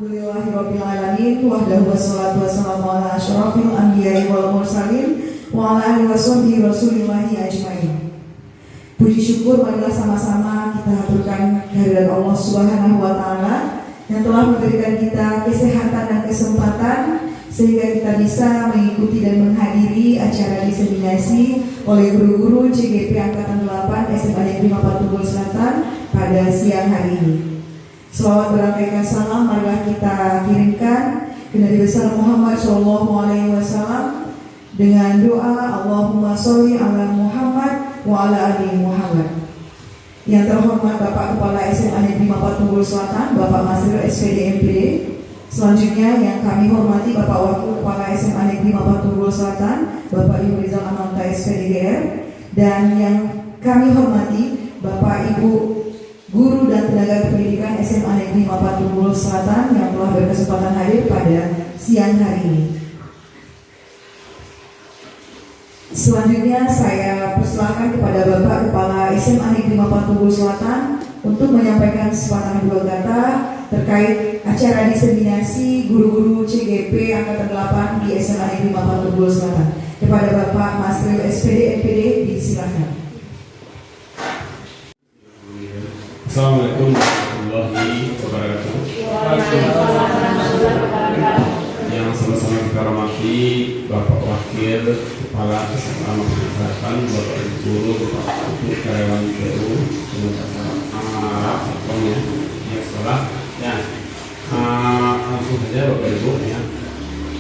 Alhamdulillahirabbil alamin wahdahu wassalatu wassalamu ala asyrafil anbiya'i wal mursalin wa ala alihi washabbihi rasulillahi ajmain. Puji syukur marilah sama-sama kita haturkan kehadirat Allah Subhanahu wa taala yang telah memberikan kita kesehatan dan kesempatan sehingga kita bisa mengikuti dan menghadiri acara diseminasi oleh guru-guru CGP Angkatan 8 SMA Negeri 4 Tunggul Selatan pada siang hari ini. Selawat berangkaikan salam marilah kita kirimkan ke Nabi besar Muhammad SAW dengan doa Allahumma sholli ala Muhammad wa ala ali Muhammad. Yang terhormat Bapak Kepala SMA Negeri 4 Tunggul Selatan, Bapak Masril SPD MPD. Selanjutnya yang kami hormati Bapak Wakil Kepala SMA Negeri 4 Tunggul Selatan, Bapak Ibu Rizal Amanta SPDGR, dan yang kami hormati Bapak Ibu Guru dan tenaga pendidikan SMA Negeri 4 Tunggul Selatan yang telah berkesempatan hadir pada siang hari ini. Selanjutnya saya persilakan kepada Bapak Kepala SMA Negeri 4 Tunggul Selatan untuk menyampaikan sepatah dua kata terkait acara diseminasi guru-guru CGP Angkatan 8 di SMA Negeri 4 Tunggul Selatan. Kepada Bapak Masril SPD MPD disilakan. Assalamualaikum warahmatullahi wabarakatuh. Yang sama-sama kita hormati Bapak Wakil Kepala SMA Negeri Selatan, Bapak Ibu Guru, Bapak Ibu karyawan PU, satpamnya di sekolah. Ya, langsung saja Bapak Ibu ya.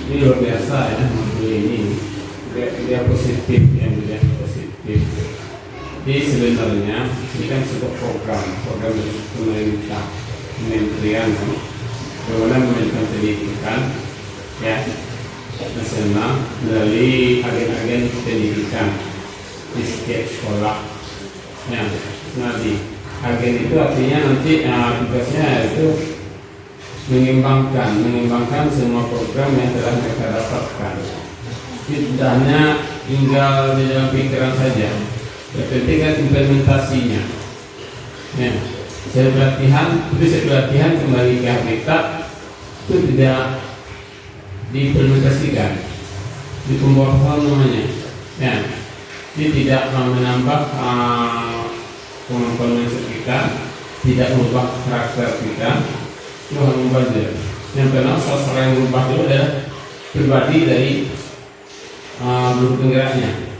Ini luar biasa ya, ini dia positif ya, dia positif. Jadi sebenarnya ini kan sebuah program pemerintah kementerian bagaimana memberikan pendidikan ya nasional melalui agen-agen pendidikan di setiap sekolah. Ya, nanti agen itu artinya nanti tugasnya itu mengembangkan semua program yang telah mereka dapatkan. Tidak hanya tinggal di dalam pikiran saja. Yang penting kan implementasinya. Ya, saya pelatihan kembali ke habitat itu tidak diimplementasikan, di pembahasan namanya. Ya, ini tidak menambah kemampuan mindset kita, tidak merubah karakter kita, itu hanya membazir. Yang pertama sasaran yang berubah itu adalah pribadi dari guru penggeraknya.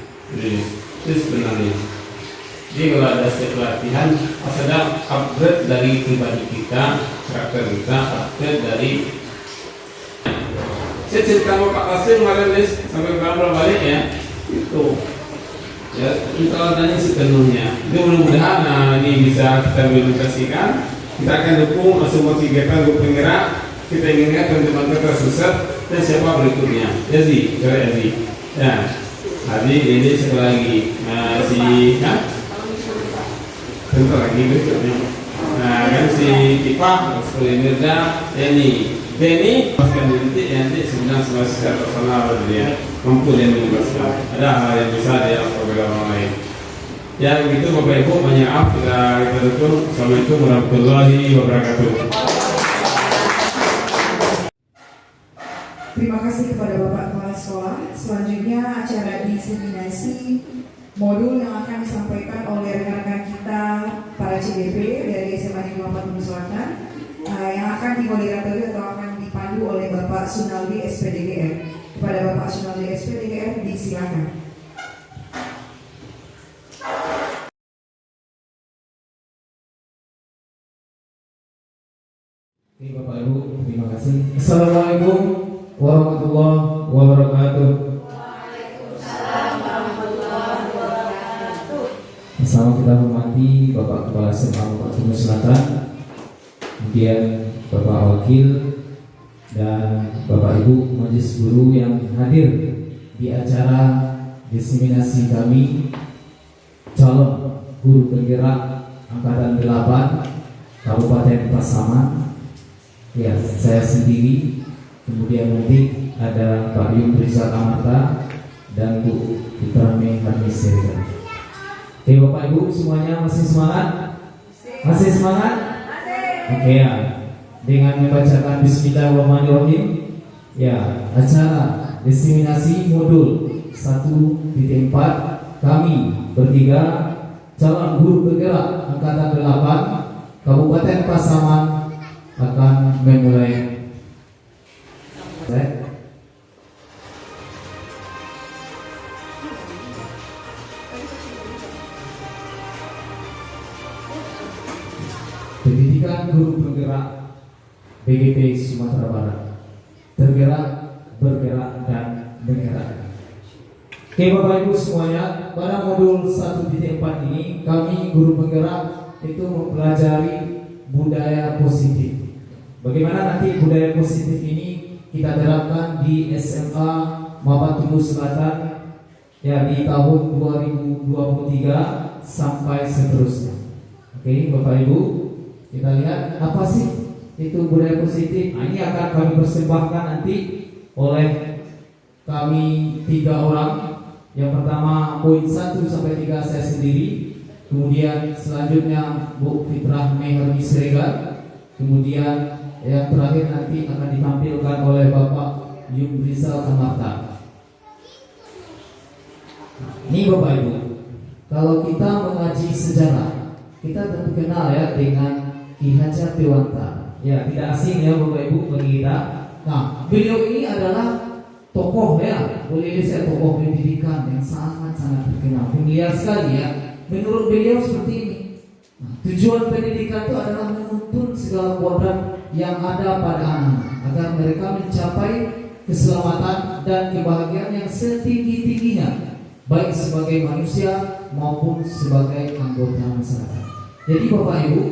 Itu sebenarnya. Jadi kalau ada setiap pelatihan, ada upgrade dari pribadi kita, karakter kita, upgrade dari. Saya cerita sama Pak Kasim kemarin sampai berapa balik ya, itu. Ya, kalau tanya sepenuhnya. Itu mudah-mudahan ini bisa kita implementasikan. Kita akan dukung semua kegiatan guru penggerak. Kita inginkan teman-teman tersusat dan siapa berikutnya. Jadi, ya. Tadi ini sekali lagi bentar lagi berikutnya. Kan si Tipa, seperti Mirda, Denny, paskan nanti sebenarnya secara personal dia mampu dia menjelaskan. Ada hal yang bisa dia apabila orang lain. Ya begitu Bapak Ibu, banyak kita dukung. Assalamualaikum warahmatullahi wabarakatuh. Terima kasih kepada Bapak Kepala Sekolah. Selanjutnya acara diseminasi modul yang akan disampaikan oleh rekan-rekan kita para CGP dari SMA Negeri 4 Tunggul Selatan yang akan dimoderatori atau akan dipandu oleh Bapak Sunaldi SPDGR. Kepada Bapak Sunaldi SPDGR disilakan. Bapak Ibu, terima kasih. Assalamualaikum warahmatullahi wabarakatuh. Waalaikumsalam warahmatullahi wabarakatuh. Pertama kita hormati Bapak Kepala SMA Tunggul Selatan, kemudian Bapak Wakil dan Bapak Ibu Majelis Guru yang hadir di acara diseminasi kami calon guru penggerak Angkatan 8 Kabupaten Pasaman. Ya, saya sendiri, kemudian nanti ada Pak Yung Rizal Amanta dan Bu Fitrami Harmisirga. Oke Bapak Ibu semuanya masih semangat? Masih semangat? Oke ya. dengan membacakan Bismillahirrahmanirrahim. Ya, acara diseminasi modul 1.4 kami bertiga calon guru bergerak angkatan 8 Kabupaten Pasaman akan memulai. Pendidikan guru bergerak BGP Sumatera Barat, tergerak, bergerak, dan bergerak. Oke Bapak Ibu semuanya, pada modul 1.4 ini kami guru penggerak itu mempelajari budaya positif. Bagaimana nanti budaya positif ini kita terapkan di SMA Maba Tumbuh Selatan ya di tahun 2023 sampai seterusnya. Oke Bapak Ibu, kita lihat apa sih itu budaya positif. Nah, ini akan kami persembahkan nanti oleh kami 3 orang. Yang pertama poin 1 sampai 3 saya sendiri. Kemudian selanjutnya Bu Fitrah Mehermi Siregar. Kemudian yang terakhir nanti akan ditampilkan oleh Bapak Yumrizal Amarta. Ini Bapak Ibu, kalau kita mengaji sejarah, kita tentu kenal ya dengan Ki Hajar Dewantara. Ya, tidak asing ya Bapak Ibu bagi kita. Nah, beliau ini adalah tokoh ya, boleh disebut tokoh pendidikan yang sangat-sangat terkenal, familiar sekali ya. Menurut beliau seperti ini. Nah, tujuan pendidikan itu adalah menuntun segala kodrat yang ada pada anak agar mereka mencapai keselamatan dan kebahagiaan yang setinggi-tingginya, baik sebagai manusia maupun sebagai anggota masyarakat. Jadi Bapak Ibu,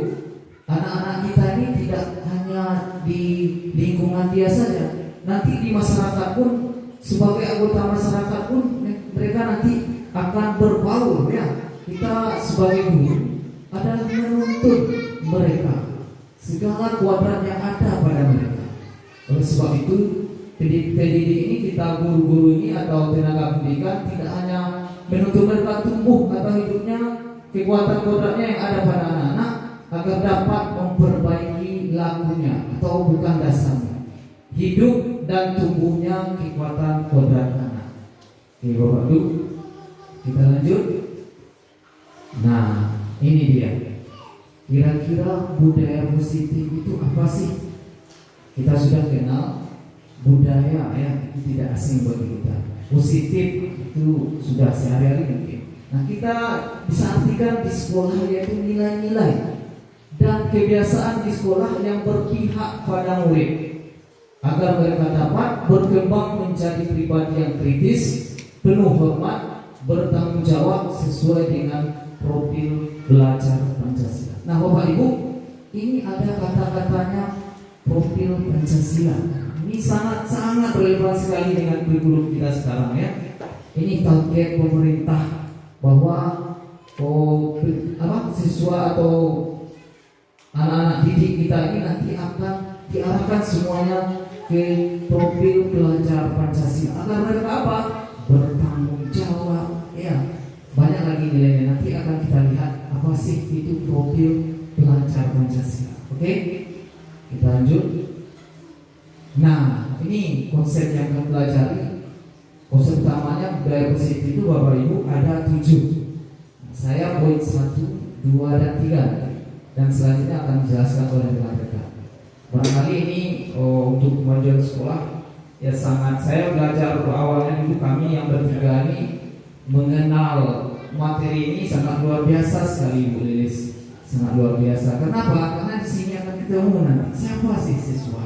anak-anak kita ini tidak hanya di lingkungan dia saja, nanti di masyarakat pun sebagai anggota masyarakat pun mereka nanti akan berbaur ya. Kita sebagai guru adalah menuntun mereka segala kuadrat yang ada pada mereka. Oleh sebab itu pendidik ini, kita guru-guru ini atau tenaga pendidikan tidak hanya menuntun mereka tumbuh atau hidupnya kekuatan kodratnya yang ada pada anak-anak agar dapat memperbaiki lakunya atau bukan dasarnya, hidup dan tumbuhnya kekuatan kodrat anak. Oke Bapak Ibu, kita lanjut. Nah, ini dia. Kira-kira budaya positif itu apa sih? Kita sudah kenal budaya ya, itu tidak asing bagi kita. Positif itu sudah sehari-hari mungkin. Nah, kita bisa artikan di sekolah yaitu nilai-nilai dan kebiasaan di sekolah yang berpihak pada murid agar mereka dapat berkembang menjadi pribadi yang kritis, penuh hormat, bertanggung jawab sesuai dengan profil belajar Pancasila. Nah Bapak Ibu, ini ada kata-katanya profil Pancasila. Ini sangat-sangat relevan sekali dengan kurikulum kita sekarang ya. Ini target pemerintah bahwa siswa atau anak-anak didik kita ini nanti akan diarahkan semuanya ke profil belajar Pancasila agar mereka apa? Bertanggung jawab ya. Banyak lagi nilainya, nanti akan kita lihat apa sih itu profil belajar Pancasila. Oke, kita lanjut. Nah, ini konsep yang kita pelajari. Konsep utamanya budaya positif itu Bapak Ibu ada 7. Saya poin 1, 2, dan 3 dan selanjutnya akan dijelaskan oleh rekan-rekan. Barangkali ini untuk kemajuan sekolah ya sangat. Saya belajar awalnya dulu kami yang bertiga ini mengenal materi ini sangat luar biasa sekali Bu Lilis, sangat luar biasa. Kenapa? Karena di sini akan ketemu nanti siapa sih siswa,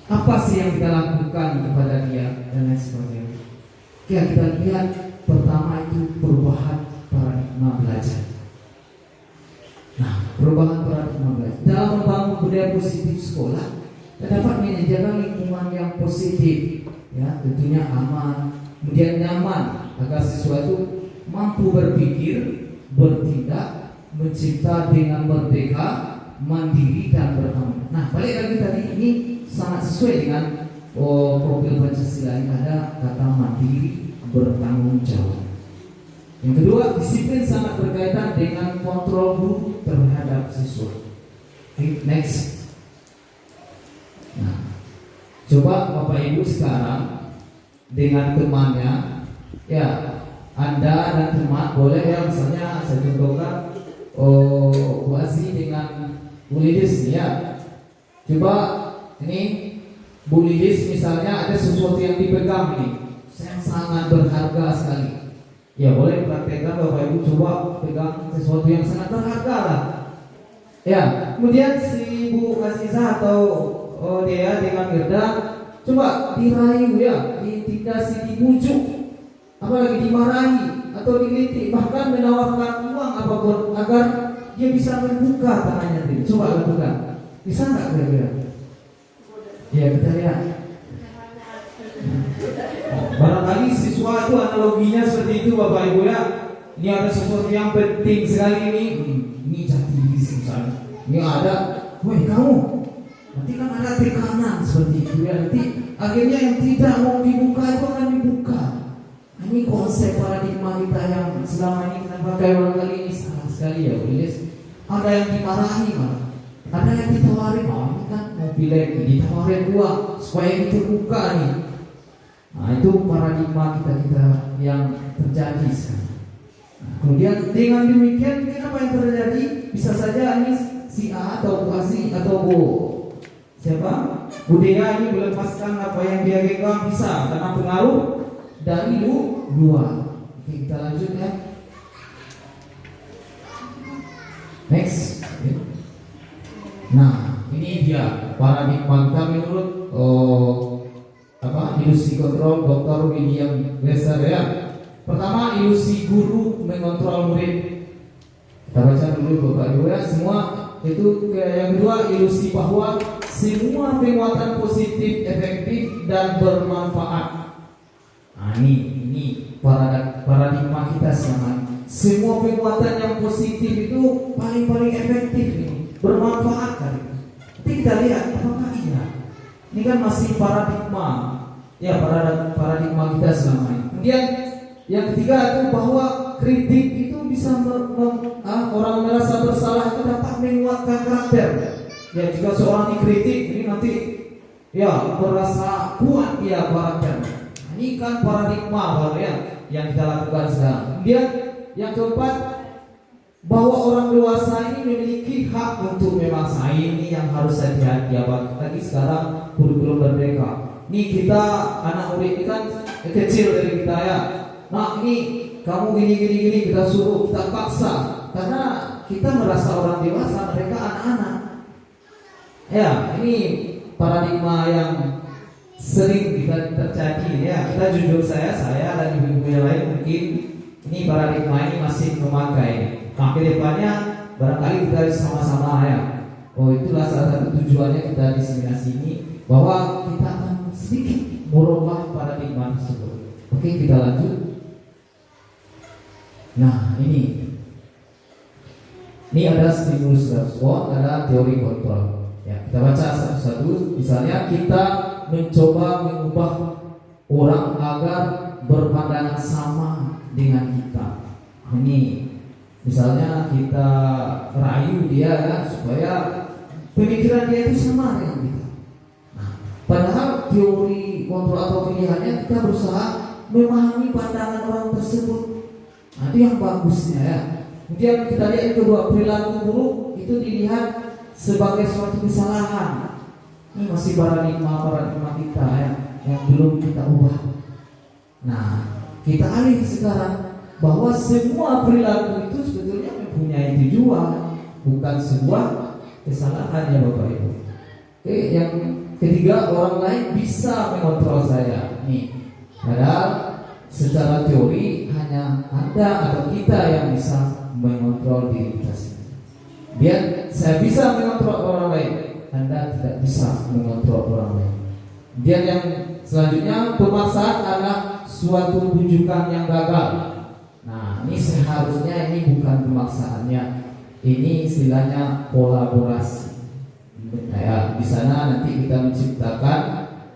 apa sih yang kita lakukan kepada dia dan lain sebagainya. Oke, kita lihat pertama itu perubahan paradigma belajar. Nah, perubahan paradigma belajar dalam membangun budaya positif sekolah dapat menyediakan lingkungan yang positif ya, tentunya aman, kemudian nyaman agar siswa itu mampu berpikir, bertindak, mencipta dengan merdeka, mandiri dan bertanggung. Nah, balik lagi tadi ini sangat sesuai dengan profil Pancasila ini ada kata mandiri, bertanggung jawab. Yang kedua, disiplin sangat berkaitan dengan kontrol guru terhadap siswa. Okay, next. Nah, coba Bapak Ibu sekarang dengan temannya, ya Anda dan teman boleh ya, misalnya saya contohkan Bu Aziz dengan Bu Lidis ya. Coba ini Bu Lidis misalnya ada sesuatu yang dipegang nih, yang sangat berharga sekali. Ya boleh praktekkan Bapak Ibu, coba pegang sesuatu yang sangat berharga lah. Ya, kemudian si Bu Aziza atau dia dengan Mirda coba dirayu ya, diintimidasi, dibujuk, apalagi dimarahi atau digelitik, bahkan menawarkan uang apapun agar dia bisa membuka tangannya tadi. Coba lakukan. Bisa nggak kira-kira? Ya kita lihat. Barangkali siswa itu analoginya seperti itu Bapak Ibu ya. Ini ada sesuatu yang penting sekali ini. Ini jati diri misalnya. Ini ada, woi kamu. Nanti kan ada tekanan seperti itu ya. Nanti akhirnya yang tidak mau dibuka itu akan dibuka. Ini konsep paradigma kita yang selama ini kita pakai barangkali ini salah sekali ya, Ulis. Ada yang dimarahi malah. Ada yang ditawarin, ini kan mobilnya ditawarin uang supaya kita buka nih. Nah itu paradigma kita yang terjadi sekarang. Kemudian dengan demikian apa yang terjadi? Bisa saja ini si A atau Bu Asi atau Bu siapa? Bu Dea ini melepaskan apa yang dia pegang bisa karena pengaruh dari luar. Oke, kita lanjut ya. Next. Nah ini dia paradigma kita menurut ilusi kontrol Dr. William Webster ya. Pertama, ilusi guru mengontrol murid. Kita baca dulu Bapak Ibu ya, semua itu. Yang kedua, ilusi bahwa semua penguatan positif, efektif dan bermanfaat. Nah ini paradigma kita selama. Semua penguatan yang positif itu paling efektif ini, bermanfaat kali. Nanti kita lihat apakah iya. Ini kan masih paradigma. Ya, paradigma kita selama ini. Kemudian yang ketiga itu bahwa kritik itu bisa orang merasa bersalah itu dapat menguatkan karakter. Ya, jika seorang dikritik ini nanti ya merasa kuat dia karakter. Nah, ini kan paradigma baru ya yang kita lakukan sekarang. Kemudian yang keempat, bahwa orang dewasa ini memiliki hak untuk memang ini yang harus saya hati-hati. Apalagi sekarang kurikulum merdeka. Nih kita anak murid ini kan kecil dari kita ya. Nah ini kamu gini kita suruh, kita paksa karena kita merasa orang dewasa, mereka anak-anak. Ya ini paradigma yang sering kita terjadi ya. Kita jujur saya dan ibu-ibu yang lain mungkin ini paradigma ini masih memakai. Nah kedepannya barangkali kita sama-sama ya. Itulah salah satu tujuannya kita diseminasi ini, bahwa kita akan sedikit merubah paradigma tersebut. Oke, kita lanjut. Nah ini ada stimulus respon, ada teori kontrol. Ya, kita baca satu-satu. Misalnya kita mencoba mengubah orang agar berpandangan sama dengan kita. Ini misalnya kita rayu dia ya, supaya pemikiran dia itu sama dengan kita. Nah, padahal teori kontrol atau pilihannya kita berusaha memahami pandangan orang tersebut. Nah, itu yang bagusnya ya. Kemudian kita lihat yang kedua, perilaku buruk itu dilihat sebagai suatu kesalahan. Ini masih paradigma kita ya, yang belum kita ubah. Nah, kita alih sekarang bahwa semua perilaku itu sebetulnya mempunyai tujuan, bukan sebuah kesalahan ya Bapak Ibu. Oke, yang ketiga, orang lain bisa mengontrol saya. Nih, padahal secara teori hanya Anda atau kita yang bisa mengontrol diri kita sendiri. Biar saya bisa mengontrol orang lain, Anda tidak bisa mengontrol orang lain. Dan yang selanjutnya, pemaksaan adalah suatu bujukan yang gagal. Nah, ini seharusnya ini bukan pemaksaannya, ini istilahnya kolaborasi. Ya, di sana nanti kita menciptakan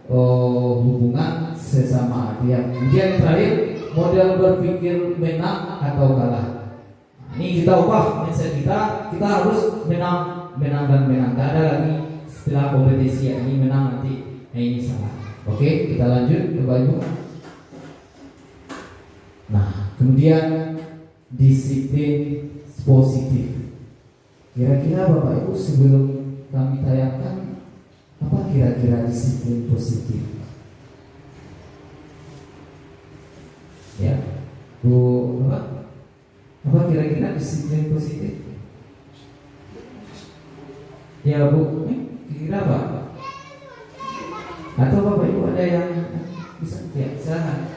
hubungan sesama dia. Kemudian yang terakhir, model berpikir menang atau kalah. Ini kita ubah mindset kita harus menang dan menang. Tidak ada lagi setelah kompetisi ini menang nanti ini salah. Oke, kita lanjut Bapak Ibu. Nah, kemudian disiplin positif. Kira-kira Bapak Ibu sebelum kami tayangkan, apa kira-kira disiplin positif? Ya, Bu, apa kira-kira disiplin positif? Ya Bu, kira apa? Atau Bapak Ibu ada yang bisa? Ya, silakan.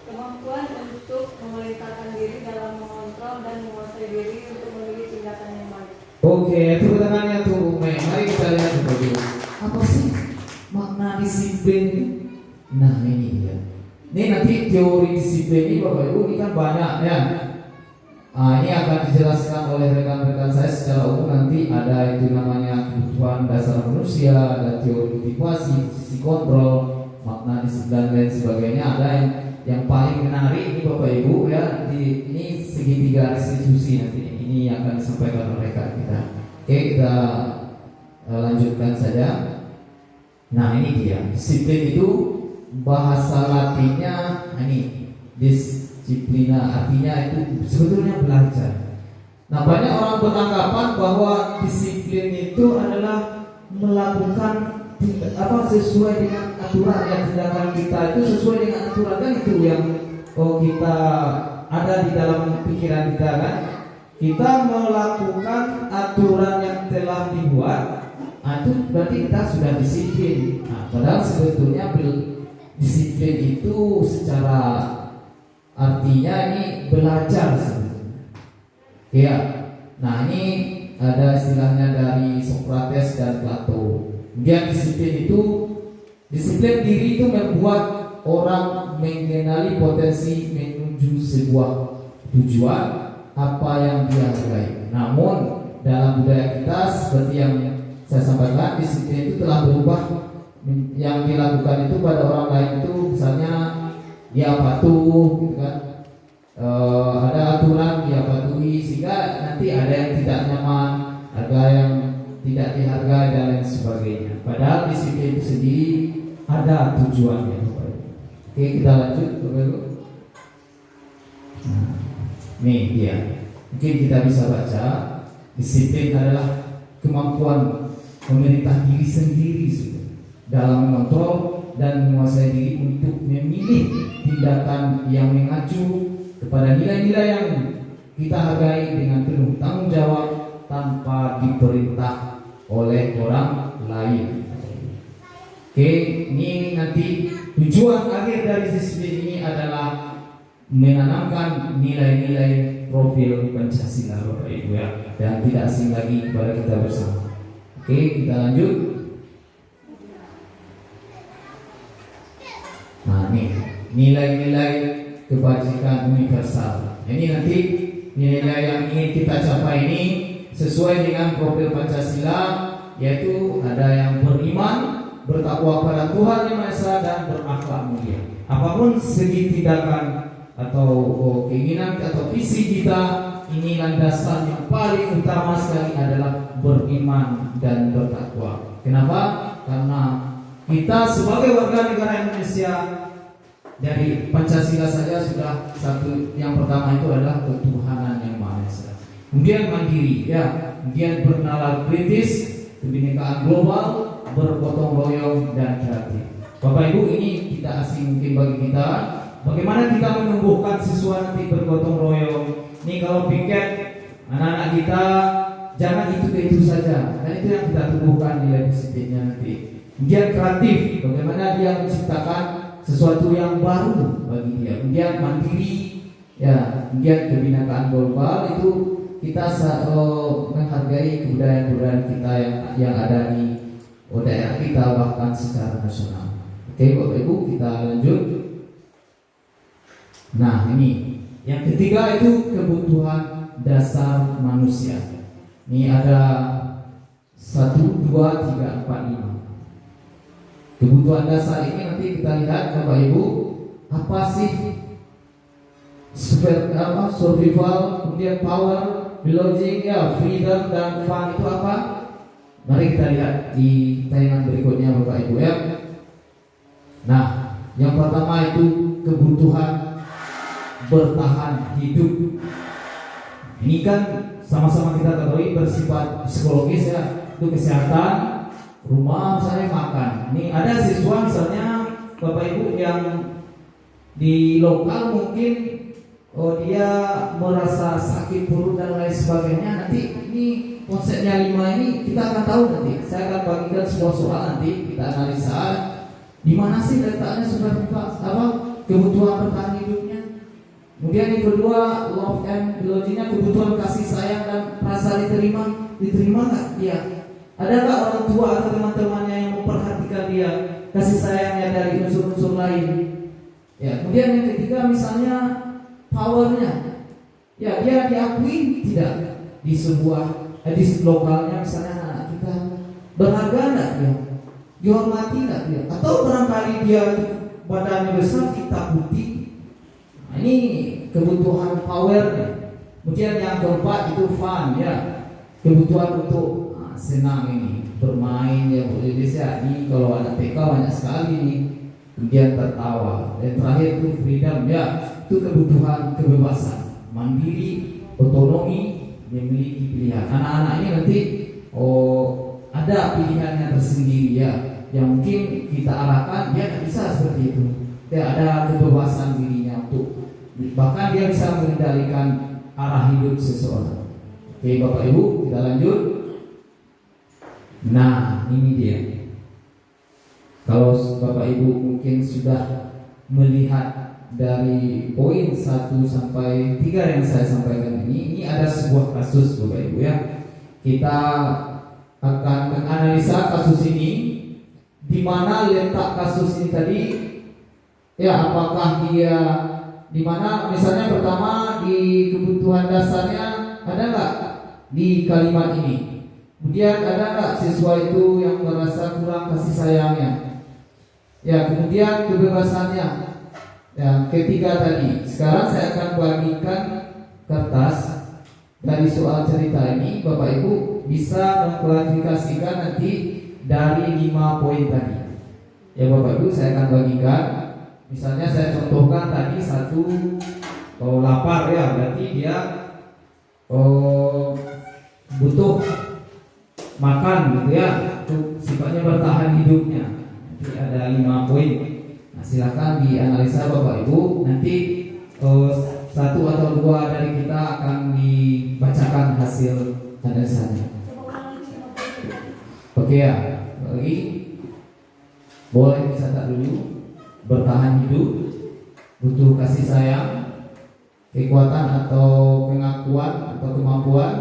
Kemampuan untuk memerintahkan diri dalam mengontrol dan menguasai diri untuk memilih tindakan yang baik. Oke, tepuk tangannya tuh. Mari kita lihat Bapak Ibu. Apa sih makna disiplin ini? Nah ini dia. Ini nanti teori disiplin ini Bapak Ibu ini kan banyak ya. Ini akan dijelaskan oleh rekan-rekan saya secara umum. Nanti ada itu namanya kebutuhan dasar manusia, ada teori motivasi, posisi kontrol, makna disiplin dan lain sebagainya. Ada yang paling menarik ini Bapak Ibu ya, ini segitiga restitusi nanti ini akan disampaikan oleh rekan kita. Oke, kita lanjutkan saja. Nah ini dia, disiplin itu bahasa Latinnya ini disiplina, artinya itu sebetulnya belajar. Nah banyak orang beranggapan bahwa disiplin itu adalah melakukan sesuai dengan aturan, yang tindakan kita itu sesuai dengan aturan, kan itu yang kita ada di dalam pikiran kita kan. Kita melakukan aturan yang telah dibuat, itu berarti kita sudah disiplin. Nah, padahal sebetulnya disiplin itu secara artinya ini belajar sebetulnya. Ya, nah ini ada istilahnya dari Socrates dan Plato. Kemudian disiplin diri itu membuat orang mengenali potensi menuju sebuah tujuan apa yang dia hargai. Namun dalam budaya kita seperti yang saya sampaikan, disiplin itu telah berubah. Yang dilakukan itu pada orang lain itu misalnya dia patuh gitu kan, ada aturan dia patuhi, sehingga nanti ada yang tidak nyaman, ada yang tidak dihargai dan lain sebagainya. Padahal disiplin itu sendiri ada tujuannya. Oke, kita lanjut Bapak. Nah, nih dia. Mungkin kita bisa baca, disiplin adalah kemampuan memerintah diri sendiri dalam mengontrol dan menguasai diri untuk memilih tindakan yang mengacu kepada nilai-nilai yang kita hargai dengan penuh tanggung jawab tanpa diperintah oleh orang lain. Oke, ini nanti tujuan akhir dari disiplin ini adalah menanamkan nilai-nilai profil Pancasila Bapak Ibu ya, dan tidak asing lagi kepada kita bersama. Oke, kita lanjut. Nah, ini nilai-nilai kebajikan universal. Ini nanti nilai-nilai yang ingin kita capai ini sesuai dengan profil Pancasila, yaitu ada yang beriman, bertakwa pada Tuhan Yang Maha Esa, dan berakhlak mulia. Apapun segi tindakan atau keinginan atau visi kita, ini landasan yang paling utama sekali adalah beriman dan bertakwa. Kenapa? Karena kita sebagai warga negara Indonesia, dari Pancasila saja sudah satu, yang pertama itu adalah ketuhanan Yang Maha Esa. Kemudian mandiri, ya, kemudian bernalar kritis, kebinekaan global, bergotong royong dan kreatif. Bapak Ibu, ini tidak asing mungkin bagi kita. Bagaimana kita menumbuhkan siswa nanti bergotong royong? Ini kalau piket anak-anak kita jangan itu saja. Dan itu yang kita tumbuhkan nilai disiplinnya nanti. Kemudian kreatif, bagaimana dia menciptakan sesuatu yang baru bagi dia. Kemudian mandiri, ya. Kemudian kebinekaan global, itu kita menghargai kebudayaan-kebudayaan kita yang ada di daerah kita, bahkan secara nasional. Oke Bapak Ibu, kita lanjut. Nah ini yang ketiga itu kebutuhan dasar manusia. Ini ada 1, 2, 3, 4, 5. Kebutuhan dasar ini nanti kita lihat Bapak Ibu, apa sih? Survival, kemudian power, belonging, ya, freedom dan fun itu apa? Mari kita lihat di tayangan berikutnya Bapak Ibu ya. Nah, yang pertama itu kebutuhan bertahan hidup. Ini kan sama-sama kita ketahui bersifat psikologis ya. Itu kesehatan, rumah, misalnya makan. Ini ada siswa misalnya Bapak Ibu yang di lokal mungkin dia merasa sakit perut dan lain sebagainya. Nanti ini konsepnya 5 ini kita akan tahu nanti. Saya akan bagikan sebuah soal nanti kita analisa di mana sih letaknya apa kebutuhan bertahan hidupnya. Kemudian yang kedua love and belonging-nya, kebutuhan kasih sayang dan rasa diterima nggak dia? Ada nggak orang tua atau teman-temannya yang memperhatikan dia, kasih sayangnya dari unsur-unsur lain? Ya, kemudian yang ketiga misalnya powernya, ya dia diakui tidak di sebuah di lokalnya, misalnya anak kita berharga enggak dia, dihormati enggak dia, atau barangkali dia badannya besar, hitam putih. Nah, ini kebutuhan powernya. Kemudian yang keempat itu fun ya, kebutuhan untuk senang ini, bermain ya boleh bisa. Ini kalau ada PK banyak sekali nih. Kemudian tertawa. Dan terakhir itu freedom ya, itu kebutuhan kebebasan, mandiri, otonomi, memiliki pilihan. Anak-anak ini nanti ada pilihannya tersendiri ya, yang mungkin kita arahkan dia tidak bisa seperti itu. Dia ada kebebasan dirinya untuk, bahkan dia bisa mengendalikan arah hidup seseorang. Oke Bapak Ibu, kita lanjut. Nah ini dia. Kalau Bapak Ibu mungkin sudah melihat dari poin 1 sampai 3 yang saya sampaikan ini ada sebuah kasus Bapak Ibu ya. Kita akan menganalisa kasus ini, di mana letak kasus ini tadi ya, apakah dia di mana, misalnya pertama di kebutuhan dasarnya ada nggak di kalimat ini? Kemudian ada nggak siswa itu yang merasa kurang kasih sayangnya? Ya, kemudian kebebasannya. Yang ketiga tadi. Sekarang saya akan bagikan kertas dari soal cerita ini. Bapak Ibu bisa mengklarifikasikan nanti dari 5 poin tadi. Ya Bapak Ibu, saya akan bagikan. Misalnya saya contohkan tadi 1 lapar ya, berarti dia butuh makan gitu ya, untuk sifatnya bertahan hidupnya. Nanti ada 5 poin. Nah, silakan dianalisa Bapak Ibu. Nanti 1 atau 2 dari kita akan dibacakan hasil analisanya. Oke ya, lagi boleh dicatat dulu. Bertahan hidup, butuh kasih sayang, kekuatan atau pengakuan atau kemampuan,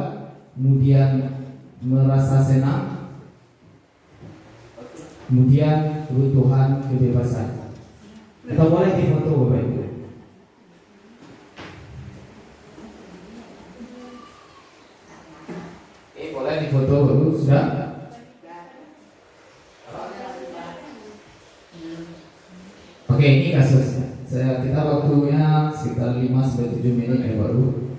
kemudian merasa senang, kemudian kebutuhan kebebasan. Atau boleh difoto Bapak Ibu. Boleh difoto dulu, sudah? Oke, ini kasusnya. Kita waktunya sekitar 5-7 menit ya baru.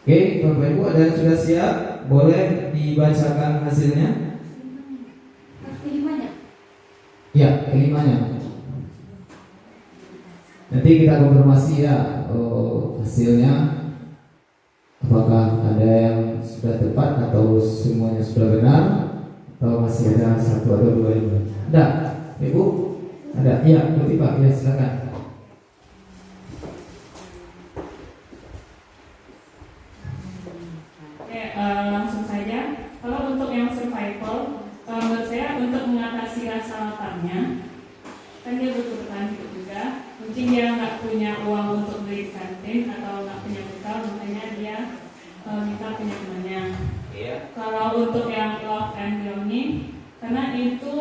Oke, Bapak Ibu ada yang sudah siap? Boleh dibacakan hasilnya? Kelimanya. Ya, kelimanya. Nanti kita konfirmasi ya hasilnya. Apakah ada yang sudah tepat atau semuanya sudah benar, atau masih ada satu atau dua yang belum? Ada, Ibu? Ada? Iya, berarti Pak. Ya, silakan. Oke, langsung saja. Kalau untuk yang survival, menurut saya untuk mengatasi rasa laparnya, kan dia butuh bertahan hidup juga. Mungkin dia nggak punya uang untuk beli di kantin atau nggak punya bekal, makanya dia minta punya temannya. Kalau untuk yang love and belonging, karena itu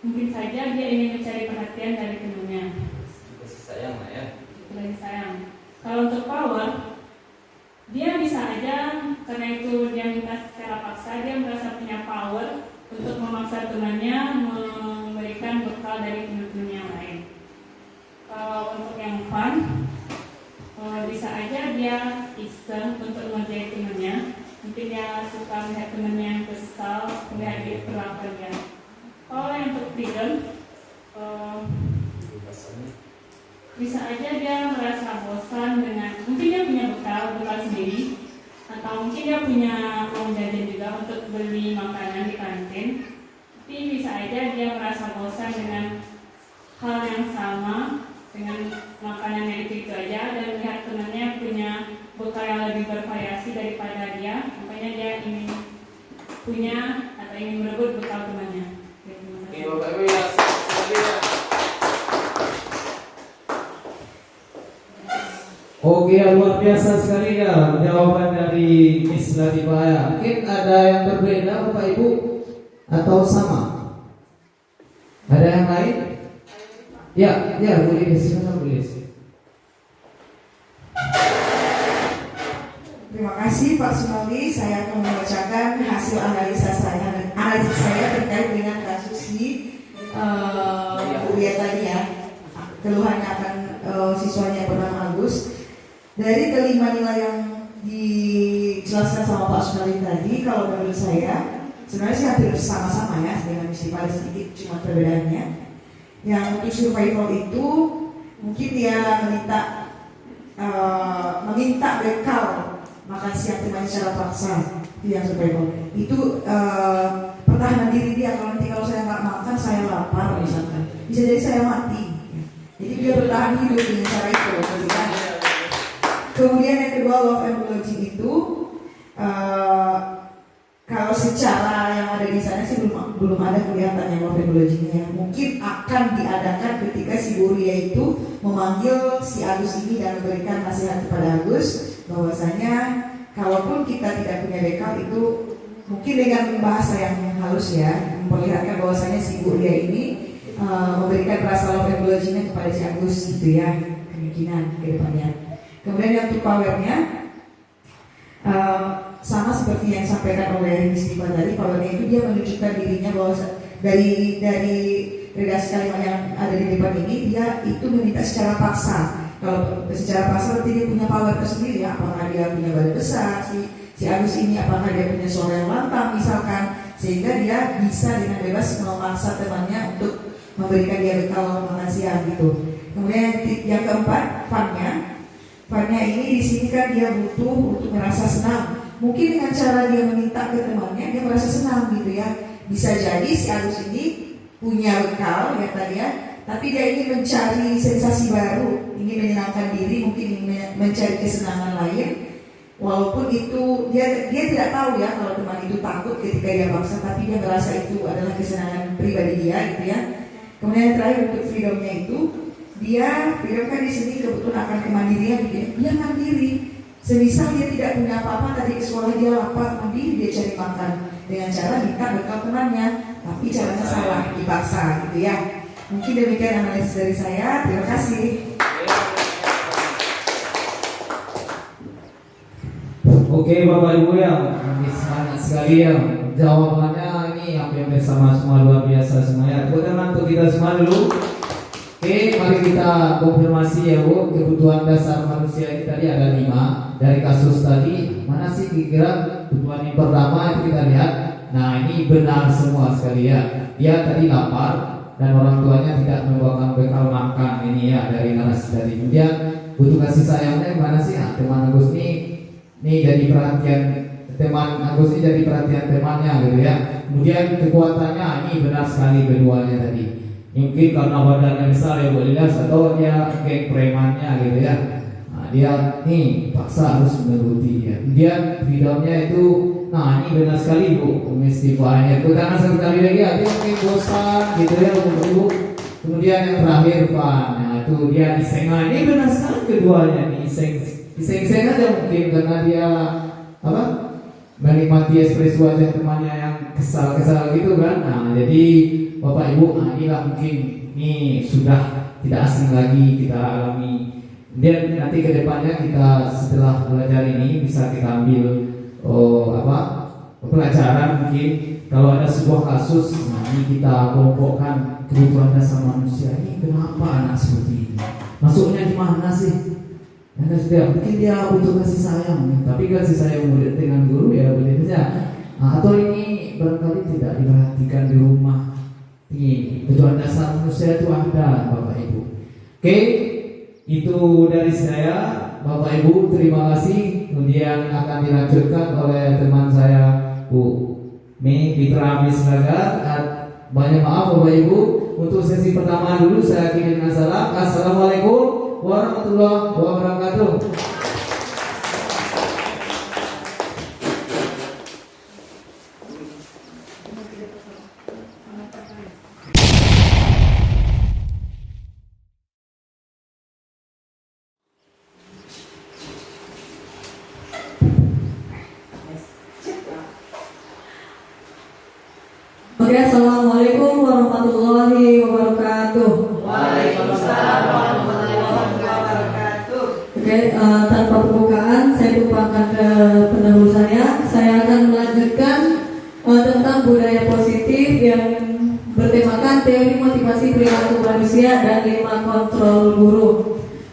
mungkin saja dia ingin mencari perhatian dari temannya. Kasih sayang lah ya. Lagi sayang. Kalau untuk power, dia bisa aja karena itu dia minta secara paksa, dia merasa punya power untuk memaksa temannya memberikan bekal dari teman-teman yang lain. Kalau untuk yang fun, bisa aja dia iseng untuk mengerjai temannya. Mungkin dia suka melihat temannya yang kesal, melihat dia perlakuan dia. Kalau yang untuk freedom, bisa aja dia merasa bosan dengan, mungkin dia punya bekal sendiri, atau mungkin dia punya uang jajan juga untuk beli makanan di kantin. Tapi bisa aja dia merasa bosan dengan hal yang sama, dengan makanannya itu aja, dan melihat temannya punya bekal yang lebih bervariasi daripada dia, makanya dia ingin punya atau ingin merebut bekal temannya. Oke, Bapak Ibu ya, selanjutnya. Oke, luar biasa sekali ya jawaban dari Miss Latifah. Mungkin ada yang berbeda Bapak Ibu atau sama? Ada yang lain? Ya, boleh silakan boleh. Terima kasih Pak Sumali. Saya akan membacakan hasil analisa saya terkait dengan kasus di kuliah tadi ya. Keluhannya akan siswanya yang bernama Agus. Dari kelima nilai yang dijelaskan sama Pak Sumali tadi, kalau menurut saya sebenarnya sih hampir sama-sama ya dengan misi paling sedikit cuma perbedaannya. Yang untuk survival itu mungkin dia meminta bekal makan siang teman secara paksa. Itu yang survival. Itu pertahanan diri dia. Kalau saya nggak makan saya lapar misalkan, bisa jadi saya mati. Jadi dia bertahan hidup dengan cara itu. Kemudian yang kedua love and belonging itu kalau secara yang ada di sana sih belum ada kelihatan yang love and belongingnya. Mungkin akan diadakan ketika si Buria itu memanggil si Agus ini dan memberikan nasihat kepada Agus bahwasanya kalaupun kita tidak punya bekal itu mungkin dengan bahasa yang halus ya memperlihatkan bahwasanya si Buria ini memberikan rasa love and belongingnya kepada si Agus gitu ya, kemungkinan ke depannya. Kemudian yang untuk powernya sama seperti yang disampaikan oleh Miss Diva tadi, powernya itu dia menunjukkan dirinya bahwa dari redaksi kalimat yang ada di depan ini dia itu meminta secara paksa. Kalau secara paksa berarti dia punya power tersendiri ya, apakah dia punya badan besar si Agus ini, apakah dia punya suara yang lantang misalkan, sehingga dia bisa dengan bebas memaksa temannya untuk memberikan dia bekal makan siang gitu. Kemudian yang keempat, funnya ini di sini kan dia butuh untuk merasa senang. Mungkin dengan cara dia meminta ke temannya dia merasa senang gitu ya. Bisa jadi si Agus ini punya bekal ya tadi ya, tapi dia ingin mencari sensasi baru, ingin menyenangkan diri, mungkin ingin mencari kesenangan lain. Walaupun itu dia tidak tahu ya kalau teman itu takut ketika dia paksa, tapi dia merasa itu adalah kesenangan pribadi dia gitu ya. Kemudian yang terakhir untuk freedomnya itu, freedom kan di sini kebetulan akan kemandirian gitu ya. Dia mandiri. Semisal dia tidak punya apa-apa, tadi ke sekolah dia lapar, mandiri dia cari makan dengan cara minta bekal temannya, tapi caranya salah, dipaksa gitu ya. Mungkin demikian analisis dari saya. Terima kasih. Oke Bapak Ibu yang sangat sekali ya jawabannya ini hampir sama semua luar biasa semuanya. Tepuk tangan untuk kita semua dulu. Oke, mari kita konfirmasi ya Bu. Kebutuhan dasar manusia ini tadi ada 5. Dari kasus tadi, mana sih kira-kira kebutuhan yang pertama itu kita lihat. Nah ini benar semua sekali ya. Dia tadi lapar dan orang tuanya tidak membawakan bekal makan, ini ya dari narasi tadi. Kemudian butuh kasih sayangnya mana sih? Nah, teman Agus ini jadi perhatian teman Agus ini jadi perhatian temannya gitu ya. Kemudian kekuatannya ini benar sekali keduanya tadi. Mungkin karena badannya besar ya Bu Lilas, atau dia geng premannya gitu ya. Nah, dia nih paksa harus menuruti dia. Kemudian freedomnya itu, nah ini benar sekali Bu, istighfarnya itu karena sekali lagi dia mungkin bosan gitu ya Bu. Kemudian yang terakhir Pak, nah itu dia disengaja. Ini benar sekali keduanya nih, diseng aja mungkin karena dia apa? Menikmati ekspresi wajah temannya yang kesal gitu kan. Nah jadi Bapak Ibu, nah inilah mungkin ini sudah tidak asing lagi kita alami. Dan nanti ke depannya kita setelah belajar ini bisa kita ambil pelajaran mungkin kalau ada sebuah kasus, nah ini kita kelompokkan kebutuhan dasar manusia ini kenapa anak seperti ini, masuknya di mana sih? Mungkin dia butuh kasih sayang, tapi kasih sayang murid dengan guru ya boleh saja. Nah, atau ini barangkali tidak diperhatikan di rumah. Ini kebutuhan dasar manusia itu ada Bapak Ibu. Oke, itu dari saya Bapak Ibu, terima kasih. Kemudian akan dilanjutkan oleh teman saya Bu Mitra Misragar. Banyak maaf Bapak Ibu, untuk sesi pertama dulu saya akhiri dengan salam. Assalamualaikum warahmatullahi wabarakatuh. Oke, assalamualaikum warahmatullahi wabarakatuh. Waalaikumsalam warahmatullahi wabarakatuh. Oke, tanpa pembukaan saya lupakan ke pendahulu saya akan melanjutkan tentang budaya positif yang bertemakan teori motivasi perilaku manusia dan 5 kontrol guru.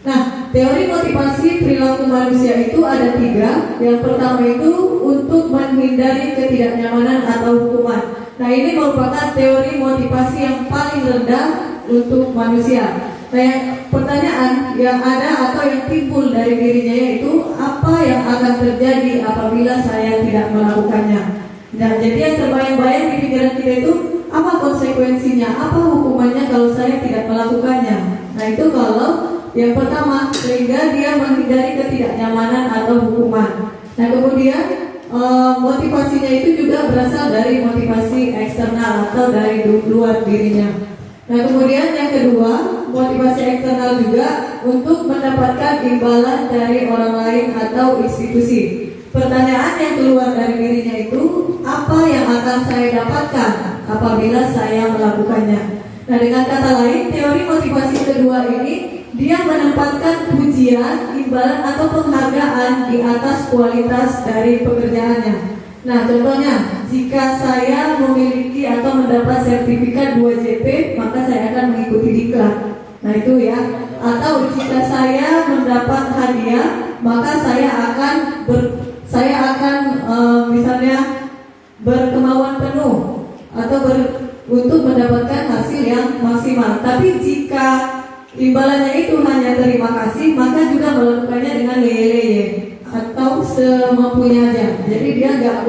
Nah, teori motivasi perilaku manusia itu ada 3. Yang pertama itu untuk menghindari ketidaknyamanan atau hukuman. Nah, ini merupakan teori motivasi yang paling rendah untuk manusia. Nah, yang pertanyaan yang ada atau yang timbul dari dirinya yaitu apa yang akan terjadi apabila saya tidak melakukannya. Nah, jadi yang terbayang-bayang di pikiran kita itu apa konsekuensinya, apa hukumannya kalau saya tidak melakukannya. Nah, itu kalau yang pertama sehingga dia menghindari ketidaknyamanan atau hukuman. Nah, kemudian motivasinya itu juga berasal dari motivasi eksternal atau dari luar dirinya. Nah, kemudian yang kedua, motivasi eksternal juga untuk mendapatkan imbalan dari orang lain atau institusi. Pertanyaan yang keluar dari dirinya itu, apa yang akan saya dapatkan apabila saya melakukannya? Nah, dengan kata lain, teori motivasi kedua ini dia menempatkan pujian, imbalan atau penghargaan di atas kualitas dari pekerjaannya. Nah, contohnya, jika saya memiliki atau mendapat sertifikat 2JP, maka saya akan mengikuti diklat. Nah, itu ya. Atau jika saya mendapat hadiah, maka saya akan misalnya berkemauan penuh atau untuk mendapatkan hasil yang maksimal. Tapi jika imbalannya itu hanya terima kasih, maka juga melakukannya dengan leye-leye atau semampunya aja. Jadi dia nggak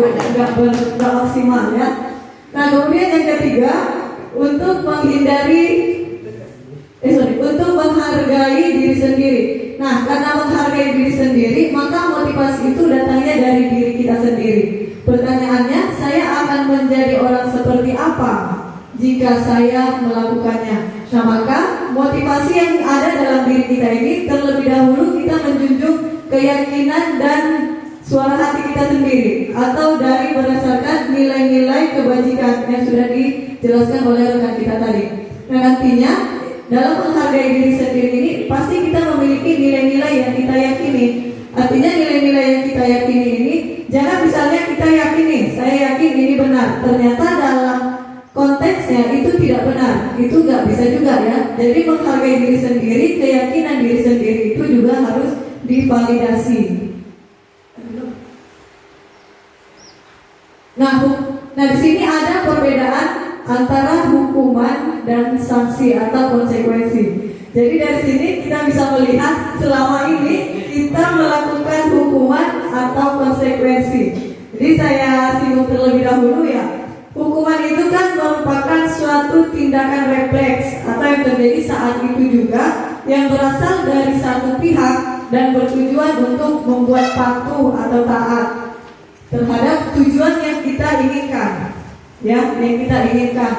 maksimal ya. Nah, kemudian yang ketiga untuk untuk menghargai diri sendiri. Nah, karena menghargai diri sendiri, maka motivasi itu datangnya dari diri kita sendiri. Pertanyaannya, saya akan menjadi orang seperti apa jika saya melakukannya? Nah, maka motivasi yang ada dalam diri kita ini terlebih dahulu kita menjunjung keyakinan dan suara hati kita sendiri atau dari berdasarkan nilai-nilai kebajikan yang sudah dijelaskan oleh rekan kita tadi. Nah, nantinya dalam menghargai diri sendiri ini pasti kita memiliki nilai-nilai yang kita yakini. Artinya nilai-nilai yang kita yakini ini, jangan misalnya kita yakini, saya yakin ini benar, ternyata dalam konteksnya itu tidak benar, itu nggak bisa bisa juga ya. Jadi menghargai diri sendiri, keyakinan diri sendiri itu juga harus divalidasi. Nah di sini ada perbedaan antara hukuman dan sanksi atau konsekuensi. Jadi dari sini kita bisa melihat selama ini kita melakukan hukuman atau konsekuensi. Jadi saya singgung terlebih dahulu ya. Hukuman itu kan merupakan suatu tindakan refleks atau yang terjadi saat itu juga, yang berasal dari satu pihak dan bertujuan untuk membuat patuh atau taat terhadap tujuan yang kita inginkan, ya, yang kita inginkan.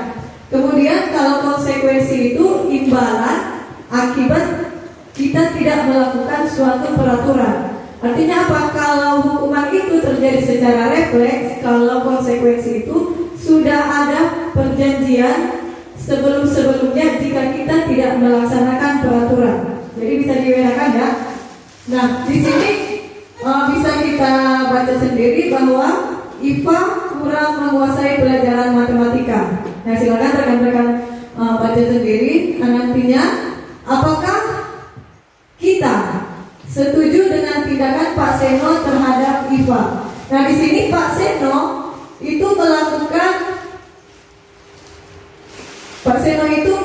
Kemudian kalau konsekuensi itu imbalan akibat kita tidak melakukan suatu peraturan. Artinya apa? Kalau hukuman itu terjadi secara refleks, kalau konsekuensi itu sudah ada perjanjian sebelum-sebelumnya jika kita tidak melaksanakan peraturan. Jadi bisa dibedakan ya. Nah, di sini bisa kita baca sendiri bahwa IPA kurang menguasai pelajaran matematika. Nah, silakan rekan-rekan baca sendiri. Nantinya, apakah kita setuju dengan tindakan Pak Seno terhadap IPA? Nah, di sini Pak Seno itu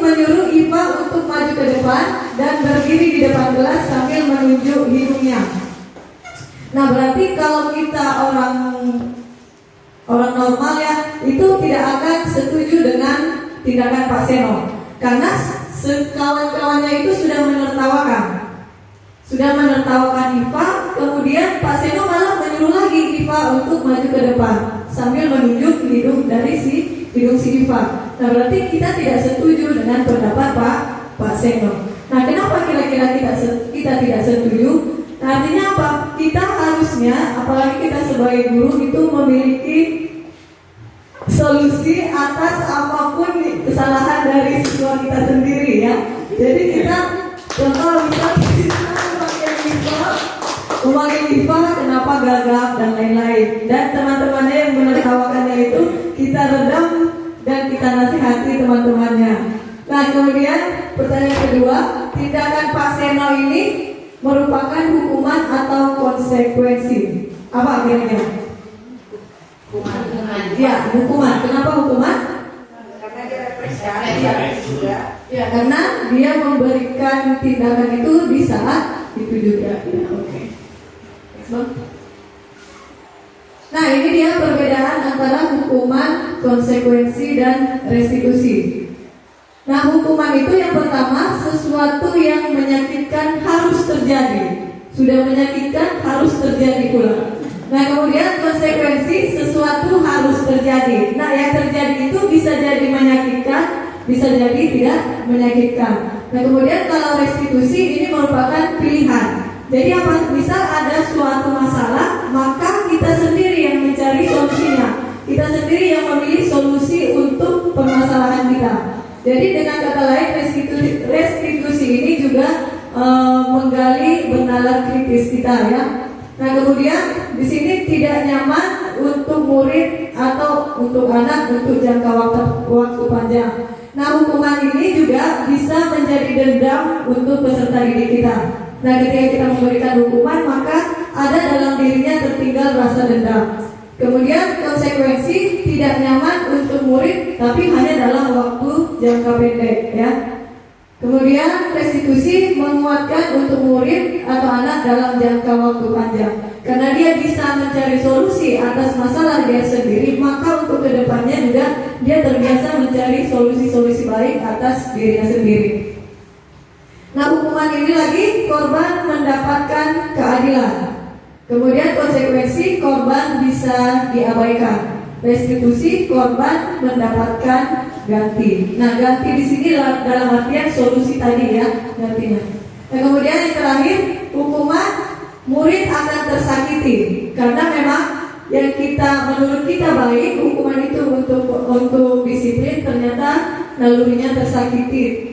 menyuruh IPA untuk maju ke depan dan berdiri di depan kelas sambil menunjuk hidungnya. Nah, berarti kalau kita orang normal ya, itu tidak akan setuju dengan tindakan Pak Seno, karena kawan-kawannya itu sudah menertawakan IPA. Kemudian Pak Seno malah menyuruh lagi IPA untuk maju ke depan sambil menunjuk hidung dari hidung si IPA. Nah, berarti kita tidak setuju dengan pendapat Pak Seno. Nah, kenapa kira-kira kita tidak setuju? Nah, artinya apa? Kita harusnya, apalagi kita sebagai guru itu memiliki solusi atas apapun kesalahan dari siswa kita sendiri ya. Jadi kita contoh misalnya memanggil IPA kenapa gagap dan lain-lain, dan teman-temannya yang menertawakannya itu kita redam dan kita nasihati teman-temannya. Nah, kemudian pertanyaan kedua, tindakan Pak Seno ini merupakan hukuman atau konsekuensi? Apa kira-kira? Hukuman. Ya, hukuman. Kenapa hukuman? Karena dia refleks juga. Ya, karena dia memberikan tindakan itu di saat itu juga. Ya, oke. Nah, ini dia perbedaan antara hukuman, konsekuensi, dan restitusi. Nah, hukuman itu yang pertama, sesuatu yang menyakitkan harus terjadi. Sudah menyakitkan harus terjadi pula. Nah, kemudian konsekuensi, sesuatu harus terjadi. Nah, yang terjadi itu bisa jadi menyakitkan, bisa jadi tidak menyakitkan. Nah, kemudian kalau restitusi ini merupakan pilihan. Jadi apa? Misal ada suatu masalah, maka kita sendiri yang mencari solusinya. Kita sendiri yang memilih solusi untuk permasalahan kita. Jadi dengan kata lain, restitusi ini juga menggali benalar kritis kita ya. Nah, kemudian di sini tidak nyaman untuk murid atau untuk anak untuk jangka waktu panjang. Nah, hukuman ini juga bisa menjadi dendam untuk peserta didik kita. Nah, ketika kita memberikan hukuman, maka ada dalam dirinya tertinggal rasa dendam. Kemudian konsekuensi tidak nyaman untuk murid, tapi hanya dalam waktu jangka pendek ya. Kemudian restitusi menguatkan untuk murid atau anak dalam jangka waktu panjang. Karena dia bisa mencari solusi atas masalah dia sendiri, maka untuk kedepannya juga dia terbiasa mencari solusi-solusi baik atas dirinya sendiri. Nah, hukuman ini lagi korban mendapatkan keadilan. Kemudian konsekuensi korban bisa diabaikan. Restitusi korban mendapatkan ganti. Nah, ganti di sini dalam artian solusi tadi ya, gantinya. Nah, kemudian yang terakhir, hukuman murid akan tersakiti karena memang yang menurut kita baik, hukuman itu untuk disiplin, ternyata nalurinya tersakiti.